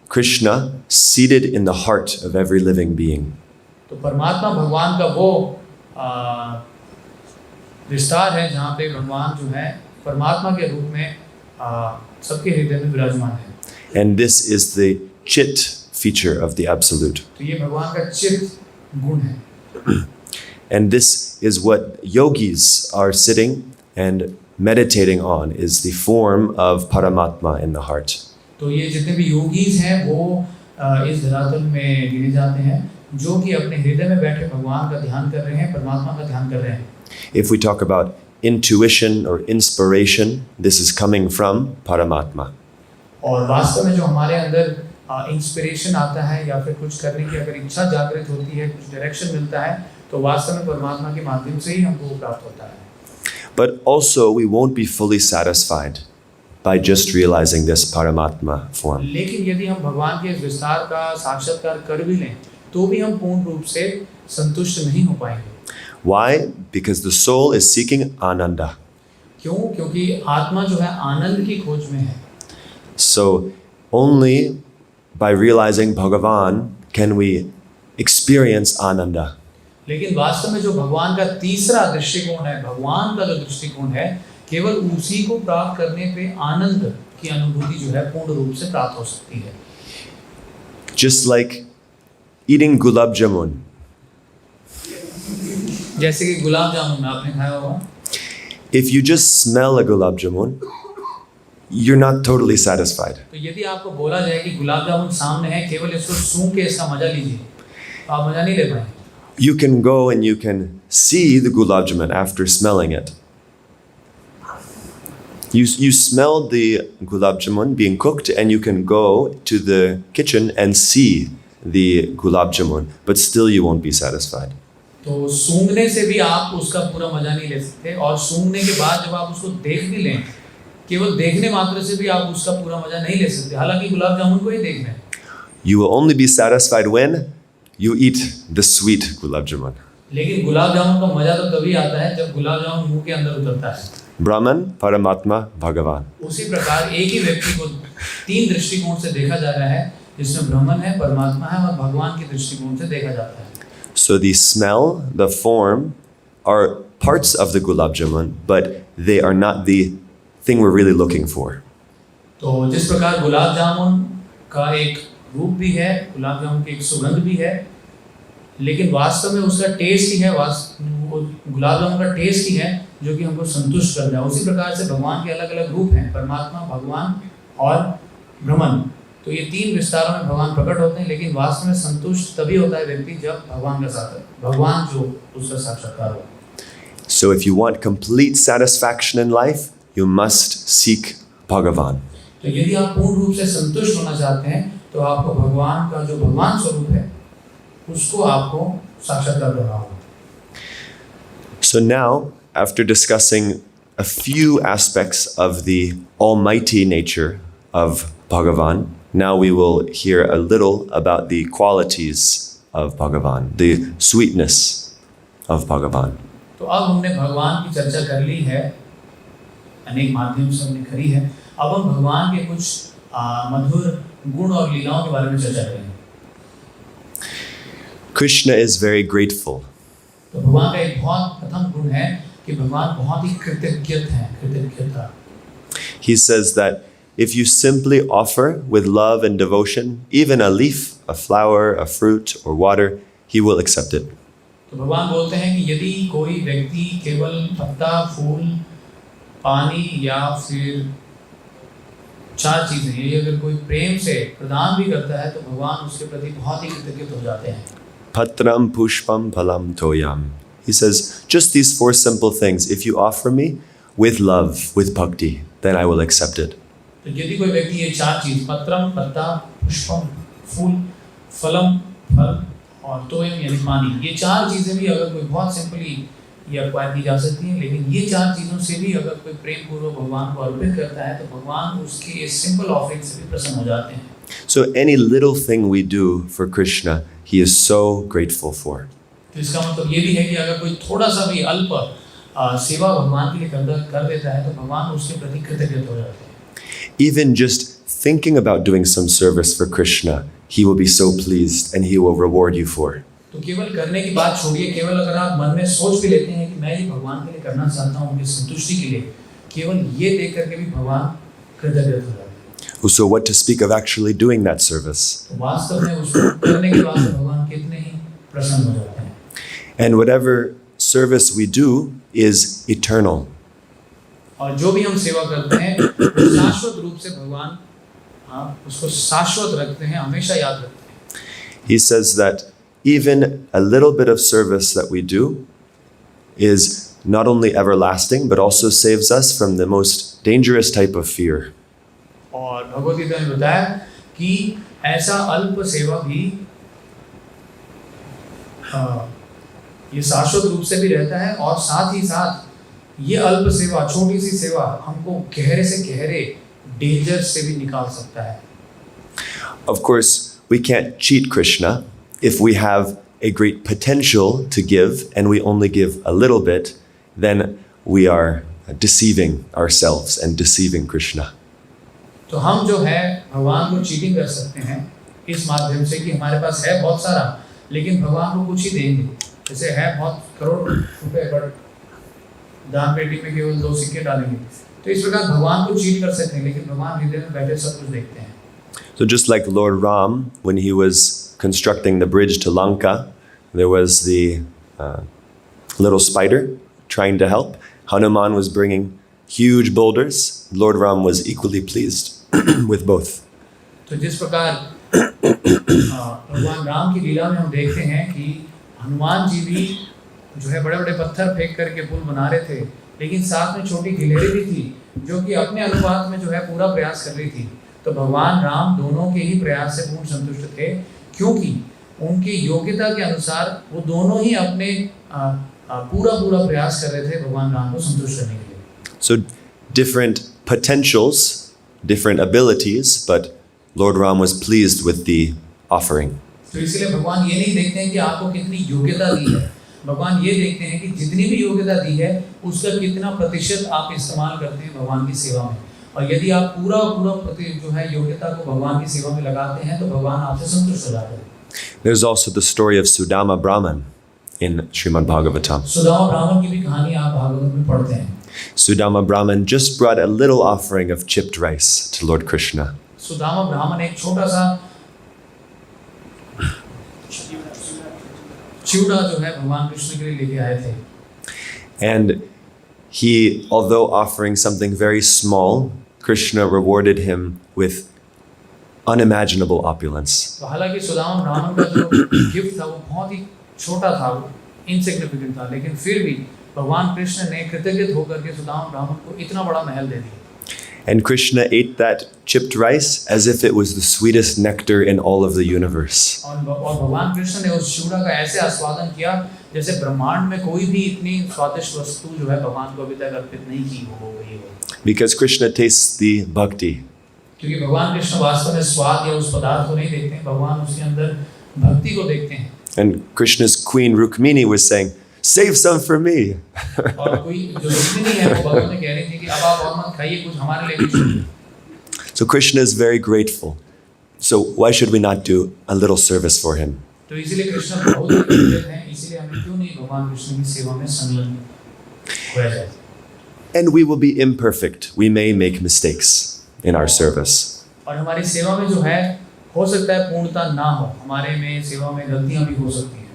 Krishna seated in the heart of every living being. तो परमात्मा भगवान का वो विस्तार है जहाँ पे भगवान जो है परमात्मा के रूप में सबके हृदय में विराजमान है। And this is the Chit feature of the Absolute. तो ये भगवान का चित्त गुण है। And this is what yogis are sitting and meditating on, is the form of Paramatma in the heart. तो ये जितने भी योगीज हैं वो इस धरातल में गिने जाते हैं जो कि अपने हृदय में बैठे भगवान का ध्यान कर रहे हैं, परमात्मा का ध्यान कर रहे हैं। If we talk about intuition or inspiration, this is coming from Paramatma. और वास्तव में जो हमारे अंदर इंस्पिरेशन आता है या फिर कुछ करने की अगर इच्छा जागृत होती है, कुछ डायरेक्शन मिलता है, तो वास्तव में परमात्मा के माध्यम से ही हमको प्राप्त होता है। But also we won't be fully satisfied by just realizing this Paramatma form. लेकिन यदि हम भगवान के इस विस्तार का साक्षात्कार कर भी लें तो भी हम पूर्ण रूप से संतुष्ट नहीं हो पाएंगे। Why? Because the soul is seeking Ananda. क्यों? क्योंकि आत्मा जो है आनंद की खोज में है। So only by realizing Bhagavan can we experience Ananda. लेकिन वास्तव में जो भगवान का तीसरा दृष्टिकोण है, भगवान का जो दृष्टिकोण है, केवल उसी को प्राप्त करने पे आनंद की अनुभूति जो है पूर्ण रूप से प्राप्त हो सकती है। Just like eating gulab jamun. जैसे कि गुलाब जामुन आपने खाया होगा। If you just smell a gulab jamun, you're not totally satisfied. तो यदि आपको बोला जाए कि गुलाब जामुन सामने है, केवल इसको सूंघ के इसका मजा लीजिए, तो आप मजा नहीं ले पाएंगे। You can go and you can see the gulab jamun after smelling it. You smell the gulab jamun being cooked and you can go to the kitchen and see the gulab jamun, but still you won't be satisfied. तो सूंघने से भी आप उसका पूरा मजा नहीं ले सकते, और सूंघने के बाद जब आप उसको देख भी लें, केवल देखने मात्र से भी आप उसका पूरा मजा नहीं ले सकते, हालांकि गुलाब जामुन को ही देखना है। You will only be satisfied when you eat the sweet gulab jamun. लेकिन गुलाब जामुन का मजा तो तभी आता है जब गुलाब जामुन मुंह के अंदर उतरता है। Brahman, Paramatma, Bhagavan. उसी प्रकार एक ही व्यक्ति को तीन दृष्टिकोण से देखा जा रहा है, जिसमें ब्रह्मन है, परमात्मा है और भगवान के दृष्टिकोण से देखा जाता है। So the smell, the form are parts of the gulab jamun, but they are not the thing we're really looking for. तो जिस प्रकार गुलाब जामुन का एक रूप भी है, गुलाब जामुन की एक सुगंध भी है, लेकिन वास्तव में उसका टेस्ट ही है, गुलाब जामुन का टेस्ट ही है जो कि हमको संतुष्ट कर रहा है। उसी प्रकार से भगवान के अलग अलग रूप हैं, परमात्मा, भगवान और ब्रह्मन। तो ये तीन विस्तारों में भगवान प्रकट होते हैं, लेकिन वास्तव में संतुष्ट तभी होता है व्यक्ति जब भगवान जो उसका साक्षात्कार हो। So if you want complete satisfaction in life, you must seek Bhagavan. तो यदि आप पूर्ण रूप से संतुष्ट होना चाहते हैं तो आपको भगवान का जो भगवान स्वरूप है उसको आपको साक्षात्कार करना होगा। So now, after discussing a few aspects of the almighty nature of Bhagavan, now we will hear a little about the qualities of Bhagavan, the sweetness of Bhagavan. तो अब हमने भगवान की चर्चा कर ली है, अनेक माध्यम से हमने करी है। अब हम भगवान के कुछ मधुर गुण और लीलाओं के बारे में चर्चा करेंगे। Krishna is very grateful. तो भगवान का एक बहुत प्रथम गुण है कि भगवान बहुत ही कृतज्ञता। He says that if you simply offer with love and devotion, even a leaf, a flower, a fruit, or water, he will accept it. तो भगवान बोलते हैं कि यदि कोई व्यक्ति केवल पत्ता, फूल, पानी या फिर 4 चीजें ये अगर कोई प्रेम से प्रदान भी करता है तो भगवान उसके प्रति बहुत ही कृतज्ञ हो जाते हैं. Patram pushpam phalam toyam. He says, just these 4 simple things, if you offer me with love, with bhakti, then I will accept it. तो यदि कोई व्यक्ति ये 4 चीज पत्रम, पत्ता, पुष्पम, फूल, फलम, फल और तोयम यानी पानी, ये 4 चीजें भी अगर कोई बहुत सिंपली ये एक्वायर की जा सकती हैं, लेकिन ये 4 चीजों से भी अगर कोई प्रेम पूर्वक भगवान को अर्पित करता है तो भगवान उसके इस सिंपल ऑफरिंग से भी प्रसन्न हो जाते हैं. So any little thing we do for Krishna, he is so grateful for. तो इसका मतलब ये भी है कि अगर कोई थोड़ा सा भी अल्प सेवा भगवान के लिए कर देता है तो भगवान उसके प्रति कृतज्ञ हो जाते हैं. Even just thinking about doing some service for Krishna, he will be so pleased and he will reward you for. तो केवल करने की बात छोड़िए, केवल अगर आप मन में सोच भी लेते हैं कि मैं ये भगवान के लिए करना चाहता हूँ उनकी संतुष्टि के लिए, केवल ये देख करके भी भगवान कृतज्ञ हो जाते हैं. So what to speak of actually doing that service? तो वास्तव में उसको करने के बाद भगवान कितने ही प्रसन्न हो जाते हैं. And whatever service we do is eternal. और जो भी हम सेवा करते हैं वो शाश्वत रूप से भगवान उसको शाश्वत रखते हैं, हमेशा याद रखते हैं. He says that even a little bit of service that we do is not only everlasting but also saves us from the most dangerous type of fear. और भगवद गीता में बताया कि ऐसा अल्प सेवा भी ये शाश्वत रूप से भी रहता है और साथ ही साथ ये अल्प सेवा, छोटी सी सेवा हमको गहरे से गहरे डेंजर से भी निकाल सकता है. Of course, we can't cheat Krishna. If we have a great potential to give and we only give a little bit, then we are deceiving ourselves and deceiving Krishna. तो हम जो है भगवान को चीटिंग कर सकते हैं इस माध्यम से कि हमारे पास है बहुत सारा लेकिन भगवान को कुछ ही देंगे. जैसे है बहुत करोड़ रुपए बट दान पेटी में केवल 2 सिक्के डालेंगे. तो इस प्रकार भगवान को चीट कर सकते हैं लेकिन भगवान हृदय में बैठे सब कुछ देखते हैं. So just like Lord Ram, when he was constructing the bridge to Lanka, there was the little spider trying to help. Hanuman was bringing huge boulders. Lord Ram was equally pleased with both. तो जिस प्रकार भगवान राम की लीला में हम देखते हैं कि हनुमान जी भी जो है बड़े बड़े पत्थर फेंक करके पुल बना रहे थे, लेकिन साथ में छोटी गिलहरी भी थी जो कि अपने अनुपात में जो है पूरा प्रयास कर रही थी. तो भगवान राम दोनों के ही प्रयास से पूर्ण संतुष्ट थे क्योंकि उनकी योग्यता के अनुसार वो दोनों ही अपने पूरा प्रयास कर रहे थे भगवान राम को संतुष्ट करने के लिए. So different potentials, different abilities, but Lord Ram was pleased with the offering. तो इसलिए भगवान ये नहीं देखते हैं कि आपको कितनी योग्यता दी है, भगवान ये देखते हैं कि जितनी भी योग्यता दी है उसका कितना प्रतिशत आप इस्तेमाल करते हैं भगवान की सेवा में. और यदि आप पूरा जो है योग्यता को भगवान की सेवा में लगाते हैं तो भगवान आपसे संतुष्ट हो जाते हैं. There's also the story of Sudama Brahman in Srimad Bhagavatam. Sudama ब्राह्मण की भी कहानी आप भागवत में पढ़ते हैं. Sudama Brahman just brought a little offering of chipped rice to Lord Krishna. Sudama ब्राह्मण एक छोटा सा चिवड़ा जो है भगवान कृष्ण के लिए लेके आए थे. And he, although offering something very small, Krishna rewarded him with unimaginable opulence. तो हालांकि सुदामा ब्राह्मण का जो गिफ्ट था वो बहुत ही छोटा था, इनसिग्निफिकेंट था, लेकिन फिर भी भगवान कृष्ण ने कृतज्ञ होकर के सुदामा ब्राह्मण को इतना बड़ा महल दे दिया. And Krishna ate that chipped rice as if it was the sweetest nectar in all of the universe. और भगवान कृष्ण ने उस चिवड़ा का ऐसे आस्वादन किया जैसे ब्रह्मांड में कोई भी इतनी स्वादिष्ट वस्तु जो है भगवान को अभी तक अर्पित नहीं की हो गई हो. Because Krishna tastes the bhakti. क्योंकि भगवान कृष्ण वास्तव में स्वाद या उस पदार्थ को नहीं देखते हैं, भगवान उसके अंदर भक्ति को देखते हैं. And Krishna's queen Rukmini was saying, "Save some for me." और कोई जो रुक्मिणी है वो भगवान ने कह रही थी कि अब आप और मत खाइए, कुछ हमारे लिए भी छोड़िए. So Krishna is very grateful. So why should we not do a little service for him? तो इसीलिए कृष्ण बहुत कृतज्ञ हैं, इसीलिए हमें क्यों नहीं भगवान कृष्ण की सेवा में संलग्न होया जाए. And we will be imperfect. We may make mistakes in our service. और हमारी सेवा में जो है हो सकता है पूर्णता ना हो, हमारे में सेवा में गलतियां भी हो सकती हैं.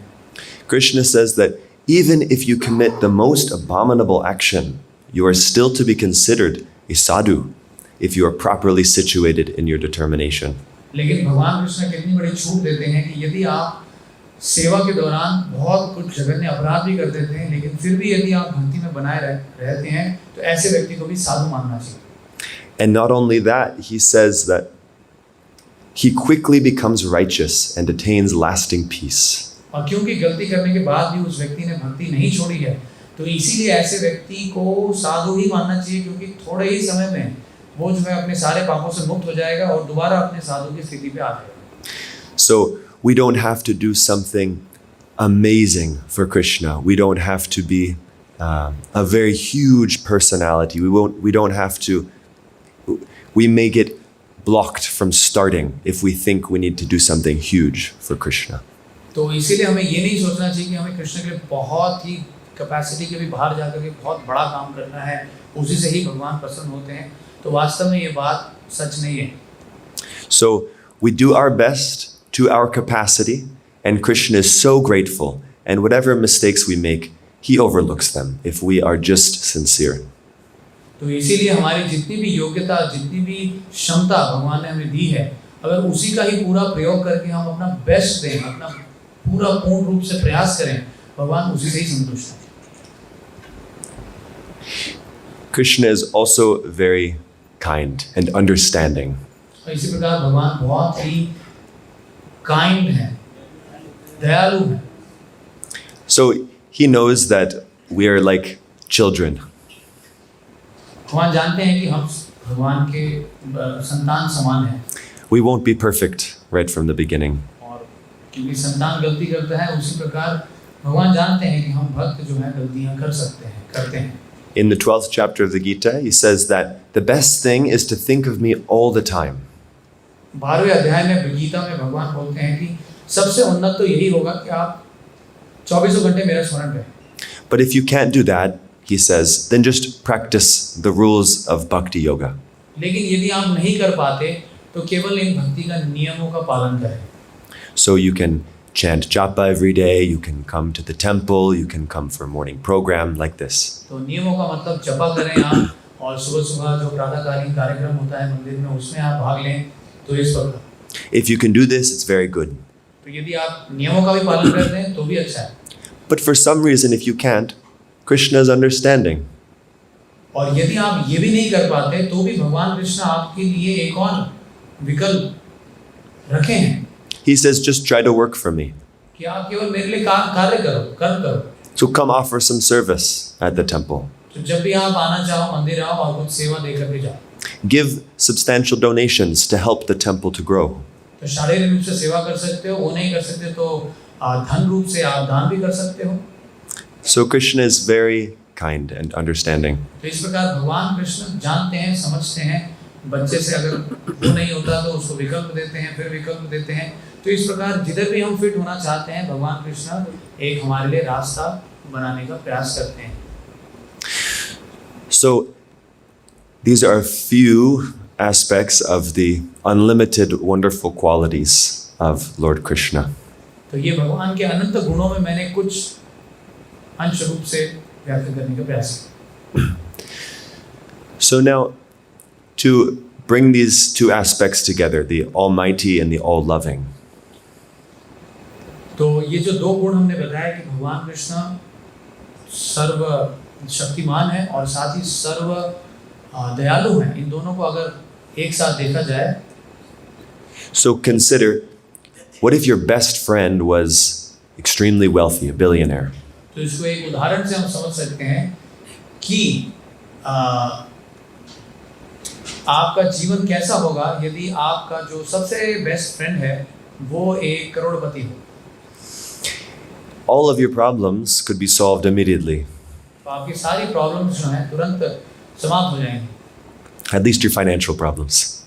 Krishna says that even if you commit the most abominable action, you are still to be considered a sadhu if you are properly situated in your determination. लेकिन भगवान कृष्ण कितनी बड़ी छूट देते हैं कि यदि आप सेवा के दौरान बहुत कुछ जघन्य अपराध भी कर देते हैं, लेकिन फिर भी यदि आप भक्ति में बनाए रहते हैं, तो ऐसे व्यक्ति को भी साधु मानना चाहिए. And not only that, he says that he quickly becomes righteous and attains lasting peace. और क्योंकि गलती करने के बाद भी उस व्यक्ति ने भक्ति नहीं छोड़ी है, तो इसीलिए ऐसे व्यक्ति को साधु ही मानना चाहिए, क्योंकि थोड़े ही समय में वो जो है अपने सारे पापों से मुक्त हो जाएगा और दोबारा अपने साधु की स्थिति पे आ जाएगा. So we don't have to do something amazing for Krishna. We don't have to be a very huge personality. We don't have to. We may get blocked from starting if we think we need to do something huge for Krishna. तो इसीलिए हमें ये नहीं सोचना चाहिए कि हमें कृष्ण के लिए बहुत ही कैपेसिटी के भी बाहर जाकर के बहुत बड़ा काम करना है, उसी से ही भगवान प्रसन्न होते हैं. तो वास्तव में ये बात सच नहीं है. So we do our best to our capacity, and Krishna is so grateful, and whatever mistakes we make, he overlooks them if we are just sincere. तो इसीलिए हमारी जितनी भी योग्यता, जितनी भी क्षमता भगवान ने हमें दी है, अगर उसी का ही पूरा प्रयोग करके हम अपना बेस्ट दें, अपना पूरा पूर्ण रूप से प्रयास करें, भगवान उसी से ही संतुष्ट हैं. Krishna is also very kind and understanding. इसी प्रकार भगवान बहुत ही काइंड है, दयालु है. So he knows that we are like children. भगवान जानते हैं कि हम भगवान के संतान समान हैं. We won't be perfect right from the beginning. और क्योंकि संतान गलती करता है, उसी प्रकार भगवान जानते हैं कि हम भक्त जो है गलतियां कर सकते हैं, करते हैं. In the 12th chapter of the Gita, he says that the best thing is to think of me all the time. 12वें अध्याय में गीता में भगवान बोलते हैं कि सबसे उन्नत तो यही होगा कि आप 24 घंटे मेरा स्मरण करें. But if you can't do that, he says, then just practice the rules of bhakti yoga. लेकिन यदि आप नहीं कर पाते तो केवल इन भक्ति का नियमों का पालन करें. So you can chant japa every day, you can come to the temple, you can come for a morning program like this. तो नियमों का मतलब जपा करें आप, और सुबह-सुबह जो प्रातःकालीन कार्यक्रम होता है मंदिर में, उसमें आप भाग लें. तो इस प्रकार If you can do this, it's very good. तो यदि आप नियमों का भी पालन करते हैं तो भी अच्छा है. But for some reason, if you can't, Krishna is understanding. और यदि आप ये भी नहीं कर पाते तो भी भगवान कृष्ण आपके लिए एक और विकल्प रखे हैं. He says, just try to work for me. कि आप केवल मेरे लिए कार्य करो, कर्म करो. So come offer some service at the temple. तो जब भी आप आना चाहो मंदिर आओ और कुछ सेवा देकर के जाओ. Give substantial donations to help the temple to grow. तो शारीरिक रूप से सेवा कर सकते हो, वो नहीं कर सकते तो धन रूप से आप दान भी कर सकते हो. So Krishna is very kind and understanding. तो इस प्रकार भगवान कृष्ण जानते हैं, समझते हैं. बच्चे से अगर वो नहीं होता तो उसको विकल्प देते हैं, फिर विकल्प देते हैं. तो इस प्रकार जिधर भी हम फिट होना चाहते हैं, भगवान कृष्ण एक हमारे लिए रास्ता बनाने का प्रयास करते हैं. So these are a few aspects of the unlimited wonderful qualities of Lord Krishna. तो ये भगवान के अनंत गुणों में मैंने कुछ अंश रूप से व्याख्या करने का प्रयास किया. So now, to bring these two aspects together, the Almighty and the All-Loving, तो ये जो दो गुण हमने बताया कि भगवान कृष्ण सर्व शक्तिमान है और साथ ही सर्व दयालु हैं, इन दोनों को अगर एक साथ देखा जाए. so consider, what if your best friend was extremely wealthy, a billionaire? तो इसको एक उदाहरण से हम समझ सकते हैं कि आपका जीवन कैसा होगा यदि आपका जो सबसे बेस्ट फ्रेंड है वो एक करोड़पति हो. All of your problems could be solved immediately. तो आपकी सारी प्रॉब्लम्स जो हैं तुरंत समाप्त हो जाएंगी. At least your financial problems.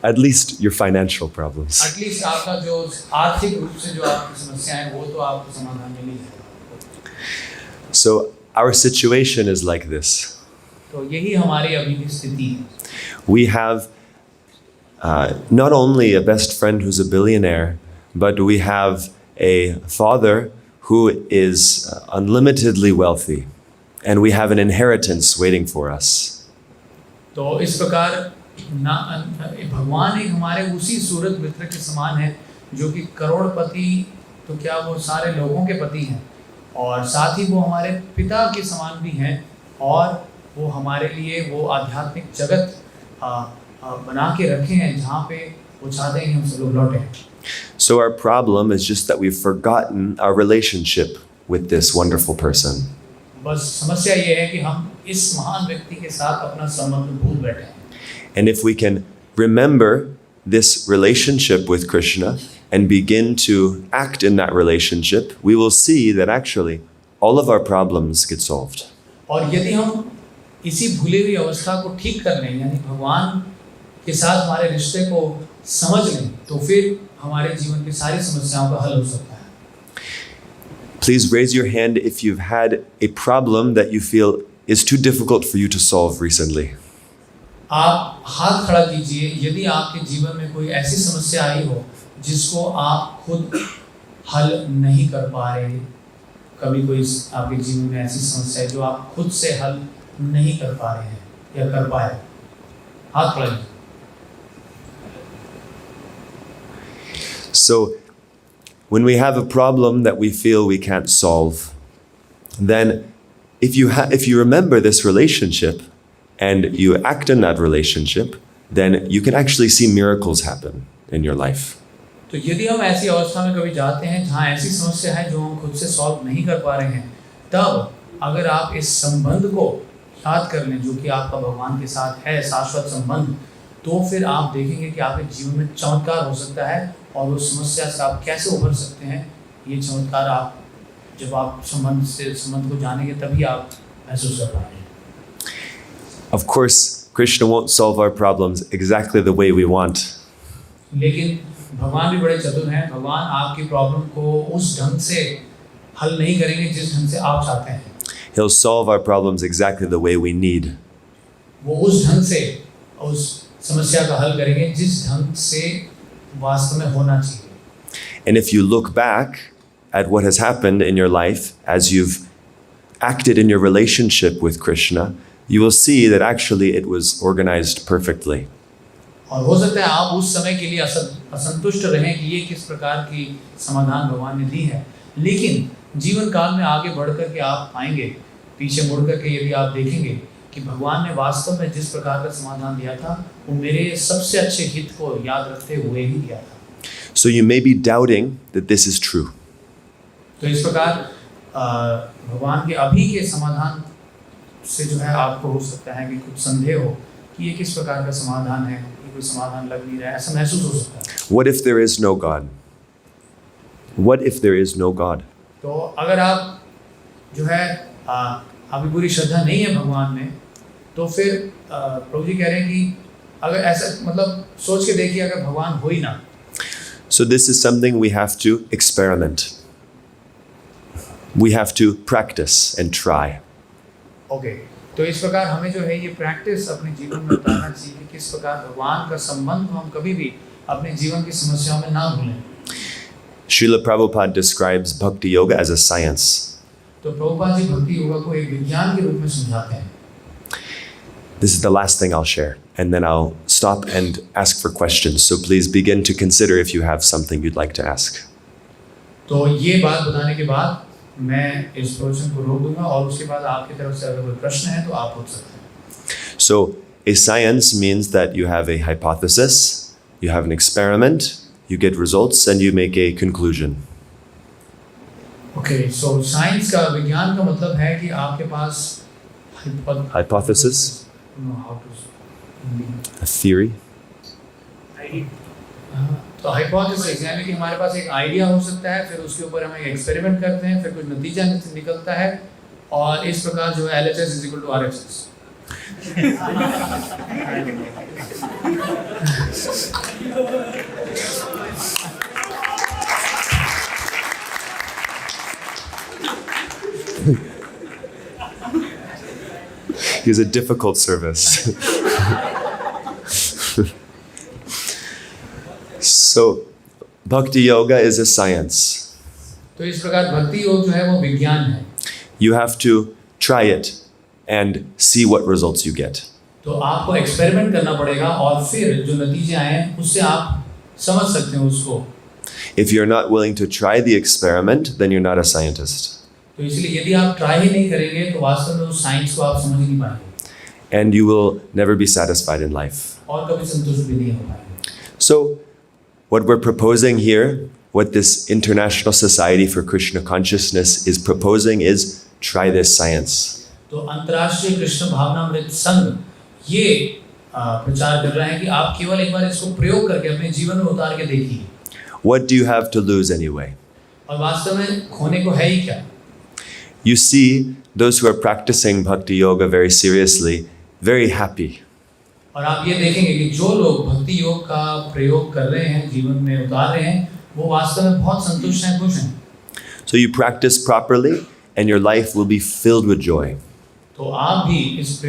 At least your financial problems. At least आपका जो आर्थिक रूप से जो आपकी समस्याएं हैं वो तो आपको समाधान मिल ही जाएगा. So our situation is like this. तो यही हमारी अभी की स्थिति है. We have not only a best friend who's a billionaire, but we have a father who is unlimitedly wealthy, and we have an inheritance waiting for us. तो इस प्रकार भगवान एक हमारे उसी सूरत मित्र के समान है जो कि करोड़पति, तो क्या वो सारे लोगों के पति हैं, और साथ ही वो हमारे पिता के समान भी हैं, और वो हमारे लिए वो आध्यात्मिक जगत बना के रखे हैं जहाँ पे वो चाहते हैं कि हम सब लोग लौटें. So our problem is just that we've forgotten our relationship with this wonderful person. बस समस्या ये है कि हम इस महान व्यक्ति के साथ अपना संबंध भूल बैठे हैं. And if we can remember this relationship with Krishna and begin to act in that relationship, we will see that actually all of our problems get solved. और यदि हम इसी भूली हुई अवस्था को ठीक कर लें, यानी भगवान के साथ हमारे रिश्ते को समझ लें, तो फिर हमारे जीवन की सारी समस्याओं का हल हो सकता है. Please raise your hand if you've had a problem that you feel is too difficult for you to solve recently. आप हाथ खड़ा कीजिए यदि आपके जीवन में कोई ऐसी समस्या आई हो जिसको आप खुद हल नहीं कर पा रहे. कभी कोई आपके जीवन में ऐसी समस्या है जो आप खुद से हल नहीं कर पा रहे हैं या कर पाए, हाथ खड़ा कीजिए. So, when we have a problem that we feel we can't solve, then if you remember this relationship and you act in that relationship, then you can actually see miracles happen in your life. तो यदि हम ऐसी अवस्था में कभी जाते हैं जहाँ ऐसी समस्या है जो हम खुद से सॉल्व नहीं कर पा रहे हैं, तब अगर आप इस संबंध को याद कर लें जो कि आपका भगवान के साथ है, शाश्वत संबंध, तो फिर आप देखेंगे कि आपके जीवन में चमत्कार हो सकता है, और उस समस्या से आप कैसे उभर सकते हैं. ये चमत्कार आप जब आप संबंध को जानेंगे तभी आप महसूस कर पाएंगे. Of course, Krishna won't solve our problems exactly the way we want. लेकिन भगवान भी बड़े चतुर हैं. भगवान आपकी प्रॉब्लम को उस ढंग से हल नहीं करेंगे जिस ढंग से आप चाहते हैं. He'll solve our problems exactly the way we need. वो उस ढंग से उस समस्या का हल करेंगे जिस ढंग से वास्तव में होना चाहिए. And if you look back at what has happened in your life as you've acted in your relationship with Krishna, you will see that actually it was organized perfectly. और हो सकता है आप उस समय के लिए असंतुष्ट रहें कि ये किस प्रकार की समाधान भगवान ने दी है, लेकिन जीवन काल में आगे बढ़ कर के आप पाएंगे, पीछे मुड़ कर के यदि आप देखेंगे कि भगवान ने वास्तव में जिस प्रकार का समाधान दिया था वो मेरे सबसे अच्छे हित को याद रखते हुए ही दिया था. So you may be doubting that this is true. तो इस प्रकार भगवान के अभी के समाधान से जो है आपको हो सकता है कि कुछ संदेह हो कि ये किस प्रकार का समाधान है, ये कोई समाधान लग नहीं रहा है, ऐसा महसूस हो सकता है. What if there is no God? What if there is no God? तो अगर आप जो है आपकी पूरी श्रद्धा नहीं है भगवान में, तो फिर प्रभु जी कह रहे हैं कि अगर ऐसा मतलब सोच के देखिए अगर भगवान हो ही ना. So this is something we have to experiment. We have to practice and try. Okay, तो इस प्रकार हमें जो है ये प्रैक्टिस अपने जीवन में उतारना चाहिए कि किस प्रकार भगवान का संबंध हम कभी भी अपने जीवन की समस्याओं में ना भूलें. Srila Prabhupada describes Bhakti Yoga as a science. तो प्रभुपाद जी भक्ति योगा को एक विज्ञान के रूप में समझाते हैं. This is the last thing I'll share, and then I'll stop and ask for questions. So please begin to consider if you have something you'd like to ask. तो ये बात बताने के बाद मैं इस प्रवचन को रोक दूंगा और उसके बाद आपकी तरफ से अगर कोई प्रश्न है तो आप पूछ सकते हैं. So a science means that you have a hypothesis, you have an experiment, you get results, and you make a conclusion. Okay, so science का विज्ञान का मतलब है कि आपके पास Hypothesis? No, how to A theory? तो हाइपोथेसिस यानी कि हमारे पास एक आइडिया हो सकता है, फिर उसके ऊपर हम एक एक्सपेरिमेंट करते हैं, फिर कुछ नतीजा निकलता है, और इस प्रकार जो है LHS is equal to RHS. It's a difficult service. So, Bhakti Yoga is a science. तो तो इस प्रकार भक्ति योग जो है वो विज्ञान है. You have to try it and see what results you get. तो आपको एक्सपेरिमेंट करना पड़ेगा और फिर जो नतीजे आए हैं उससे आप समझ सकते हैं उसको. If you're not willing to try the experiment, then you're not a scientist. तो इसलिए यदि आप ट्राई ही नहीं करेंगे तो वास्तव में उस साइंस को आप समझ नहीं पाएंगे. And you will never be satisfied in life. और कभी संतुष्ट भी नहीं हो पाएंगे. So, what we're proposing here, what this International Society for Krishna Consciousness is proposing is try this science. तो अंतर्राष्ट्रीय कृष्ण भावनामृत संघ ये प्रचार कर रहे हैं कि आप केवल एक बार इसको प्रयोग करके अपने जीवन में उतार के देखिए. What do you have to lose anyway? और वास्तव में खोने को है ही क्या? You see those who are practicing bhakti yoga very seriously, very happy. और आप ये देखेंगे कि जो लोग भक्ति योग का प्रयोग कर रहे हैं, जीवन में उतार रहे हैं, वो वास्तव में बहुत संतुष्ट हैं, खुश हैं. So you practice properly and your life will be filled with joy. तो आप भी इस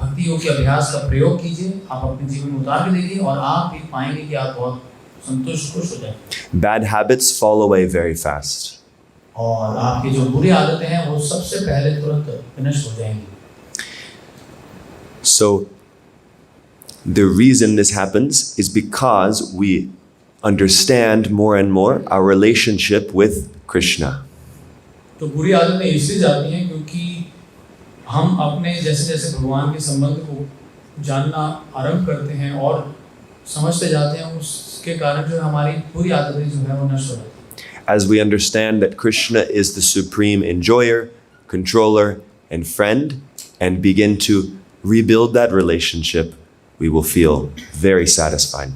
भक्ति योग के अभ्यास का प्रयोग कीजिए, आप अपने जीवन में उतार के देखिए और आप भी पाएंगे कि आप बहुत संतुष्ट, खुश हो जाएंगे. Bad habits fall away very fast. और आपकी जो बुरी आदतें हैं वो सबसे पहले तुरंत विनष्ट हो जाएंगी. So the reason this happens is because we understand more and more our relationship with Krishna. तो बुरी आदतें इसलिए जाती हैं क्योंकि हम अपने जैसे भगवान के संबंध को जानना आरंभ करते हैं और समझते जाते हैं, उसके कारण जो हमारी पूरी आदतें जो है वो नष्ट हो जाती हैं. As we understand that Krishna is the supreme enjoyer, controller, and friend, and begin to rebuild that relationship, we will feel very satisfied.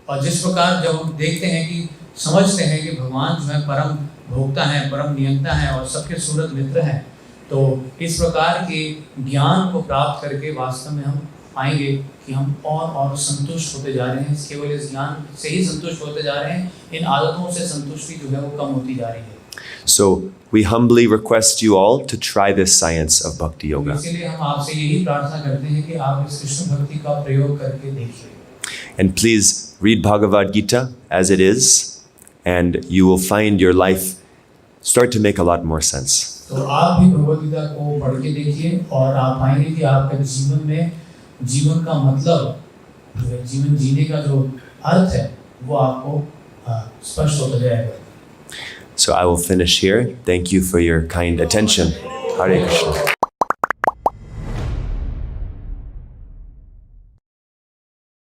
और जिस प्रकार जब हम देखते हैं कि समझते हैं कि भगवान जो है परम भोक्ता है, परम नियंता है और सबके सूरत मित्र हैं, तो इस प्रकार के ज्ञान को प्राप्त करके वास्तव में हम पाएंगे कि हम और संतुष्ट होते जा रहे हैं. केवल इस ज्ञान से ही संतुष्ट होते जा रहे हैं, इन आदतों से संतुष्टि जो है वो कम होती जा रही है. So we humbly request you all to try this science of bhakti yoga. इसीलिए हम आपसे यही प्रार्थना करते हैं कि आप इस कृष्ण भक्ति का प्रयोग करके देखिए. And please read Bhagavad Gita as it is, and you will find your life start to make a lot more sense. तो आप भी भगवद गीता को पढ़ के देखिए और आप पाएंगे कि आपके जीवन में जीवन का मतलब जो है, जीवन जीने का जो अर्थ है वो आपको स्पष्ट होता जाएगा. So I will finish here. Thank you for your kind attention. Hare Krishna.